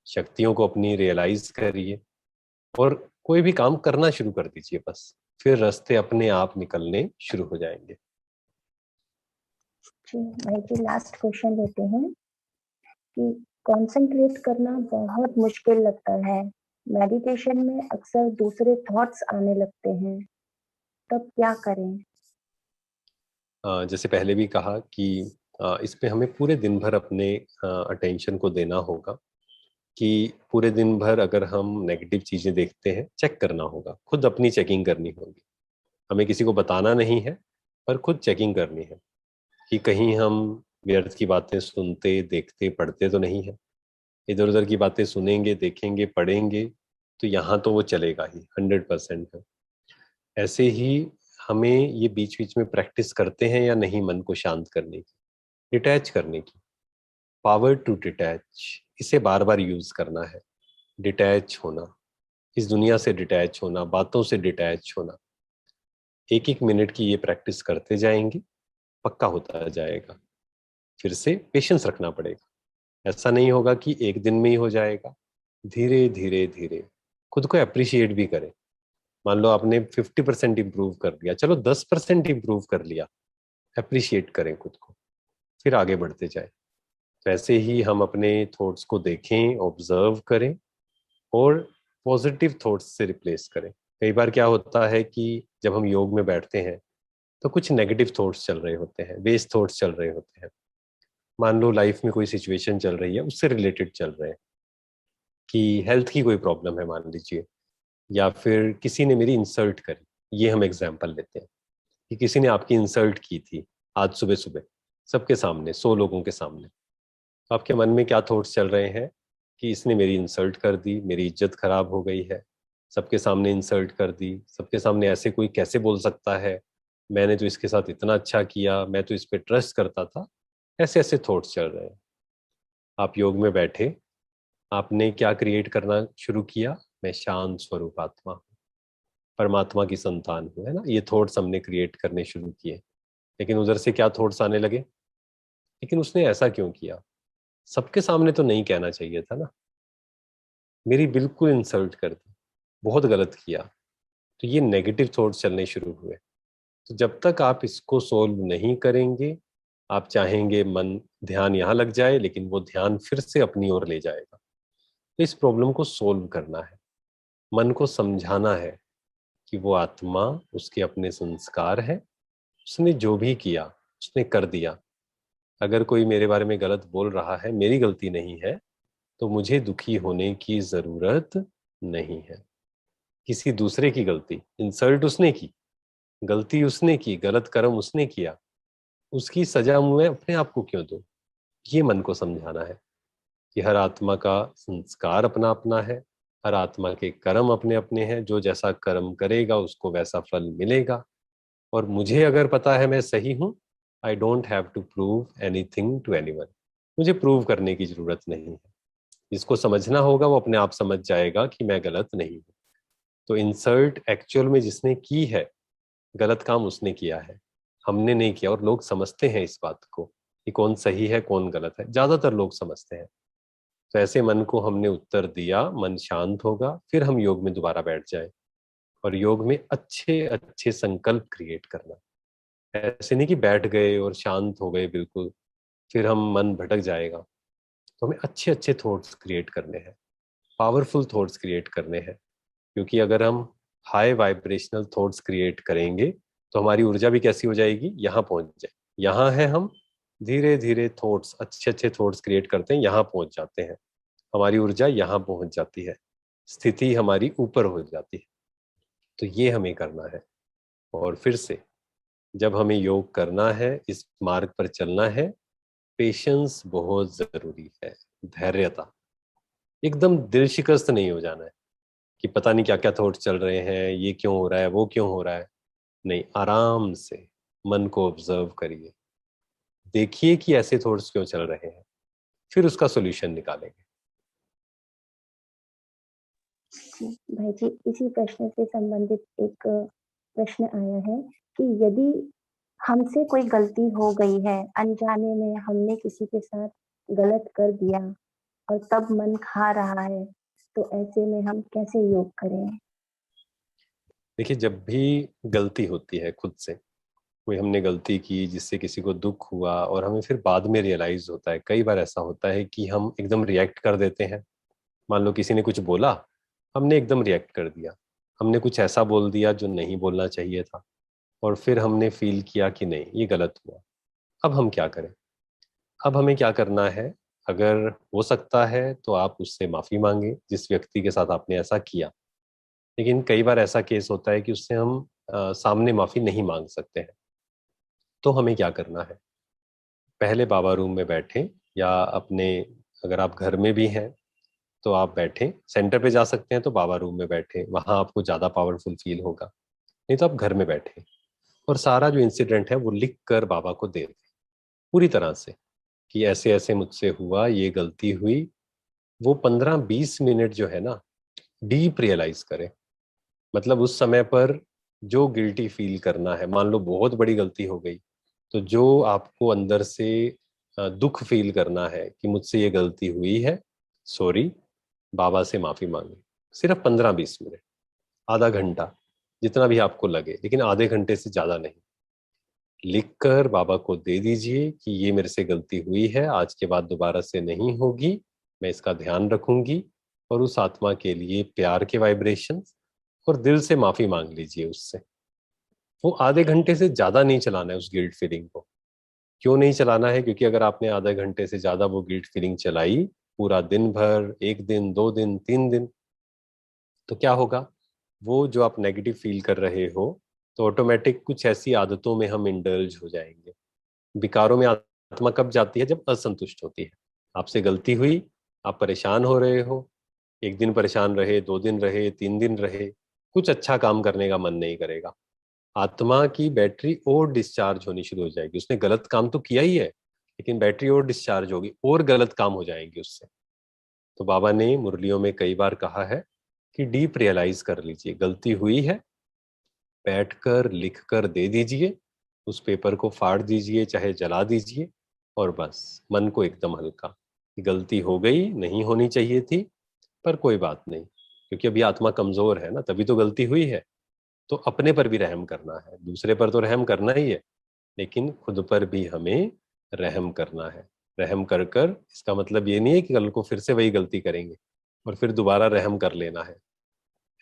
शक्तियों को अपनी रियलाइज करिए, और कोई भी काम करना शुरू कर दीजिए बस, फिर रास्ते अपने आप निकलने शुरू हो जाएंगे। जी भाई जी, लास्ट क्वेश्चन लेते हैं कि कंसंट्रेट करना बहुत मुश्किल लगता है, मेडिटेशन में अक्सर दूसरे थॉट्स आने लगते हैं, तब क्या करें? जैसे पहले भी कहा कि इसमें हमें पूरे दिन भर अपने अटेंशन को देना होगा। कि पूरे दिन भर अगर हम नेगेटिव चीजें देखते हैं, चेक करना होगा, खुद अपनी चेकिंग करनी होगी। हमें किसी को बताना नहीं है, पर खुद चेकिंग करनी है कि कहीं हम व्यर्थ की बातें सुनते, देखते, पढ़ते तो नहीं है। इधर उधर की बातें सुनेंगे, देखेंगे, पढ़ेंगे, तो यहाँ तो वो चलेगा ही, 100% है। ऐसे ही हमें ये बीच बीच में प्रैक्टिस करते हैं या नहीं मन को शांत करने की, डिटैच करने की, पावर टू डिटैच, इसे बार बार यूज करना है। डिटैच होना, इस दुनिया से डिटैच होना, बातों से डिटैच होना, एक एक मिनट की ये प्रैक्टिस करते जाएंगे, पक्का होता जाएगा। फिर से पेशेंस रखना पड़ेगा, ऐसा नहीं होगा कि एक दिन में ही हो जाएगा। धीरे धीरे धीरे खुद को अप्रिशिएट भी करें। मान लो आपने 50% इम्प्रूव कर लिया, चलो 10% इम्प्रूव कर लिया, अप्रिशिएट करें खुद को, फिर आगे बढ़ते जाए। वैसे ही हम अपने थॉट्स को देखें, ऑब्जर्व करें, और पॉजिटिव थॉट्स से रिप्लेस करें। कई बार क्या होता है कि जब हम योग में बैठते हैं तो कुछ नेगेटिव थॉट्स चल रहे होते हैं, वेस्ट थॉट्स चल रहे होते हैं। मान लो लाइफ में कोई सिचुएशन चल रही है, उससे रिलेटेड चल रहे हैं, कि हेल्थ की कोई प्रॉब्लम है मान लीजिए, या फिर किसी ने मेरी इंसल्ट करी। ये हम एग्जाम्पल लेते हैं कि किसी ने आपकी इंसल्ट की थी आज सुबह सुबह, सबके सामने, 100 लोगों के सामने। तो आपके मन में क्या थॉट्स चल रहे हैं कि इसने मेरी इंसल्ट कर दी, मेरी इज्जत खराब हो गई है, सबके सामने इंसल्ट कर दी, सबके सामने ऐसे कोई कैसे बोल सकता है, मैंने तो इसके साथ इतना अच्छा किया, मैं तो इस पे ट्रस्ट करता था। ऐसे ऐसे थॉट्स चल रहे हैं। आप योग में बैठे, आपने क्या क्रिएट करना शुरू किया, मैं शांत स्वरूप आत्मा हूँ, परमात्मा की संतान हूँ, है ना, ये थॉट्स हमने क्रिएट करने शुरू किए। लेकिन उधर से क्या थॉट्स आने लगे, लेकिन उसने ऐसा क्यों किया, सबके सामने तो नहीं कहना चाहिए था ना, मेरी बिल्कुल इंसल्ट कर दी, बहुत गलत किया। तो ये नेगेटिव थॉट्स चलने शुरू हुए। तो जब तक आप इसको सोल्व नहीं करेंगे, आप चाहेंगे मन ध्यान यहाँ लग जाए, लेकिन वो ध्यान फिर से अपनी ओर ले जाएगा। तो इस प्रॉब्लम को सोल्व करना है, मन को समझाना है कि वो आत्मा, उसके अपने संस्कार है, उसने जो भी किया उसने कर दिया। अगर कोई मेरे बारे में गलत बोल रहा है, मेरी गलती नहीं है, तो मुझे दुखी होने की जरूरत नहीं है। किसी दूसरे की गलती, इंसल्ट उसने की, गलती उसने की, गलत कर्म उसने किया, उसकी सजा मैं अपने आप को क्यों दूं? ये मन को समझाना है कि हर आत्मा का संस्कार अपना अपना है, हर आत्मा के कर्म अपने अपने हैं, जो जैसा कर्म करेगा उसको वैसा फल मिलेगा। और मुझे अगर पता है मैं सही हूं, I don't have to prove anything to anyone. मुझे प्रूव करने की जरूरत नहीं है। जिसको समझना होगा वो अपने आप समझ जाएगा कि मैं गलत नहीं हूं। तो इंसल्ट एक्चुअल में जिसने की है, गलत काम उसने किया है, हमने नहीं किया। और लोग समझते हैं इस बात को कि कौन सही है कौन गलत है, ज्यादातर लोग समझते हैं। तो ऐसे मन को हमने उत्तर दिया, मन शांत होगा, फिर हम योग में दोबारा बैठ जाए और योग में अच्छे अच्छे संकल्प क्रिएट करना। ऐसे नहीं कि बैठ गए और शांत हो गए बिल्कुल, फिर हम मन भटक जाएगा। तो हमें अच्छे अच्छे थॉट्स क्रिएट करने हैं, पावरफुल थॉट्स क्रिएट करने हैं। क्योंकि अगर हम हाई वाइब्रेशनल थॉट्स क्रिएट करेंगे तो हमारी ऊर्जा भी कैसी हो जाएगी, यहाँ पहुंच जाए। यहाँ है हम, धीरे धीरे थॉट्स, अच्छे अच्छे थॉट्स क्रिएट करते हैं, यहाँ पहुंच जाते हैं, हमारी ऊर्जा यहाँ पहुंच जाती है, स्थिति हमारी ऊपर हो जाती है। तो ये हमें करना है। और फिर से, जब हमें योग करना है, इस मार्ग पर चलना है, पेशेंस बहुत जरूरी है, धैर्यता। एकदम दिल शिकस्त नहीं हो जाना है कि पता नहीं क्या क्या थॉट चल रहे हैं, ये क्यों हो रहा है, वो क्यों हो रहा है। नहीं, आराम से मन को ऑब्जर्व करिए, देखिए कि ऐसे थॉट्स क्यों चल रहे हैं, फिर उसका सॉल्यूशन निकालेंगे। जी, भाई जी, इसी प्रश्न से संबंधित एक प्रश्न आया है कि यदि हमसे कोई गलती हो गई है, अनजाने में हमने किसी के साथ गलत कर दिया और तब मन खा रहा है, तो ऐसे में हम कैसे योग करें? देखिए, जब भी गलती होती है खुद से, कोई हमने गलती की जिससे किसी को दुख हुआ और हमें फिर बाद में रियलाइज होता है, कई बार ऐसा होता है कि हम एकदम रिएक्ट कर देते हैं। मान लो किसी ने कुछ बोला, हमने एकदम रिएक्ट कर दिया, हमने कुछ ऐसा बोल दिया जो नहीं बोलना चाहिए था, और फिर हमने फील किया कि नहीं ये गलत हुआ। अब हम क्या करें? अब हमें क्या करना है? अगर हो सकता है तो आप उससे माफी मांगे जिस व्यक्ति के साथ आपने ऐसा किया। लेकिन कई बार ऐसा केस होता है कि उससे हम सामने माफी नहीं मांग सकते हैं। तो हमें क्या करना है? पहले बाबा रूम में बैठें, या अपने, अगर आप घर में भी हैं तो आप बैठें, सेंटर पे जा सकते हैं तो बाबा रूम में बैठें, वहां आपको ज्यादा पावरफुल फील होगा। नहीं तो आप घर में बैठें और सारा जो इंसिडेंट है वो लिख कर बाबा को दे दें, पूरी तरह से, कि ऐसे ऐसे मुझसे हुआ, ये गलती हुई। वो 15-20 मिनट जो है ना, डीप रियलाइज करें। मतलब उस समय पर जो गिल्टी फील करना है, मान लो बहुत बड़ी गलती हो गई, तो जो आपको अंदर से दुख फील करना है कि मुझसे ये गलती हुई है, सॉरी, बाबा से माफी मांगे। सिर्फ 15-20 मिनट, आधा घंटा, जितना भी आपको लगे, लेकिन आधे घंटे से ज्यादा नहीं। लिखकर बाबा को दे दीजिए कि ये मेरे से गलती हुई है, आज के बाद दोबारा से नहीं होगी, मैं इसका ध्यान रखूंगी। और उस आत्मा के लिए प्यार के वाइब्रेशन, और दिल से माफी मांग लीजिए उससे। वो आधे घंटे से ज्यादा नहीं चलाना है उस गिल्ट फीलिंग को। क्यों नहीं चलाना है? क्योंकि अगर आपने आधे घंटे से ज्यादा वो गिल्ट फीलिंग चलाई, पूरा दिन भर, एक दिन, 2 दिन, 3 दिन, तो क्या होगा? वो जो आप नेगेटिव फील कर रहे हो, तो ऑटोमेटिक कुछ ऐसी आदतों में हम इंडल्ज हो जाएंगे। विकारों में आत्मा कब जाती है? जब असंतुष्ट होती है। आपसे गलती हुई, आप परेशान हो रहे हो, एक दिन परेशान रहे, 2 दिन रहे, 3 दिन रहे, कुछ अच्छा काम करने का मन नहीं करेगा। आत्मा की बैटरी और डिस्चार्ज होनी शुरू हो जाएगी। उसने गलत काम तो किया ही है, लेकिन बैटरी और डिस्चार्ज होगी और गलत काम हो जाएंगे उससे। तो बाबा ने मुरलियों में कई बार कहा है कि डीप रियलाइज कर लीजिए, गलती हुई है, बैठकर लिख कर दे दीजिए, उस पेपर को फाड़ दीजिए चाहे जला दीजिए, और बस मन को एकदम हल्का। कि गलती हो गई, नहीं होनी चाहिए थी, पर कोई बात नहीं, क्योंकि अभी आत्मा कमजोर है ना, तभी तो गलती हुई है। तो अपने पर भी रहम करना है, दूसरे पर तो रहम करना ही है, लेकिन खुद पर भी हमें रहम करना है। रहम कर कर इसका मतलब ये नहीं है कि कल को फिर से वही गलती करेंगे और फिर दोबारा रहम कर लेना है।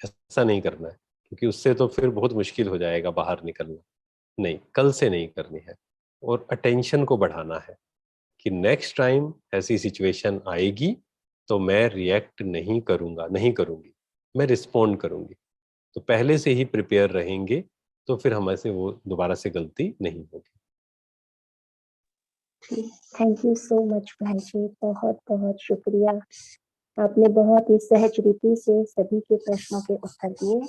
ऐसा नहीं करना है, क्योंकि उससे तो फिर बहुत मुश्किल हो जाएगा बाहर निकलना। नहीं, कल से नहीं करनी है। और अटेंशन को बढ़ाना है कि नेक्स्ट टाइम ऐसी सिचुएशन आएगी तो मैं रिएक्ट नहीं करूंगा, नहीं करूंगी, मैं रिस्पोंड करूंगी। तो पहले से ही प्रिपेयर रहेंगे तो फिर हमारे से वो दोबारा से गलती नहीं होगी। थैंक यू सो मच भाई जी, बहुत बहुत शुक्रिया। आपने बहुत ही सहज रीति से सभी के प्रश्नों के उत्तर दिए।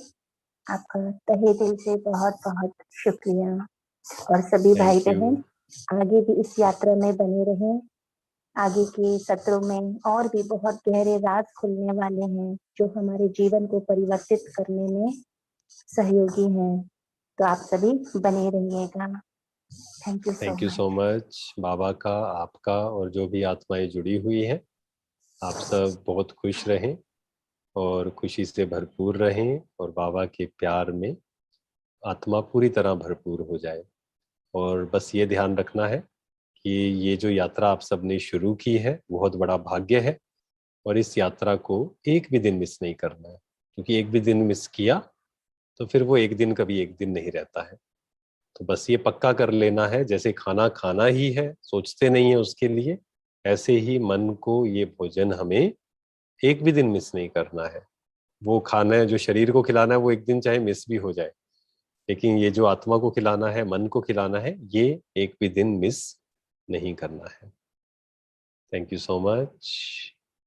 आपका तहे दिल से बहुत बहुत शुक्रिया। और सभी भाई थैंक यू। बहन आगे भी इस यात्रा में बने रहें। आगे के सत्रों में और भी बहुत गहरे राज खुलने वाले हैं जो हमारे जीवन को परिवर्तित करने में सहयोगी हैं। तो आप सभी बने रहिएगा। Thank you so thank you much. So much. बाबा का, आपका और जो भी आत्माएं जुड़ी हुई हैं, आप सब बहुत खुश रहें और खुशी से भरपूर रहें और बाबा के प्यार में आत्मा पूरी तरह भरपूर हो जाए। और बस ये ध्यान रखना है कि ये जो यात्रा आप सबने शुरू की है बहुत बड़ा भाग्य है, और इस यात्रा को एक भी दिन मिस नहीं करना है, क्योंकि एक भी दिन मिस किया तो फिर वो एक दिन कभी एक दिन नहीं रहता है। तो बस ये पक्का कर लेना है, जैसे खाना खाना ही है, सोचते नहीं है उसके लिए, ऐसे ही मन को ये भोजन हमें एक भी दिन मिस नहीं करना है। वो खाना है जो शरीर को खिलाना है, वो एक दिन चाहे मिस भी हो जाए, लेकिन ये जो आत्मा को खिलाना है, मन को खिलाना है, ये एक भी दिन मिस नहीं करना है। Thank you so much.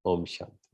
ओम शांति।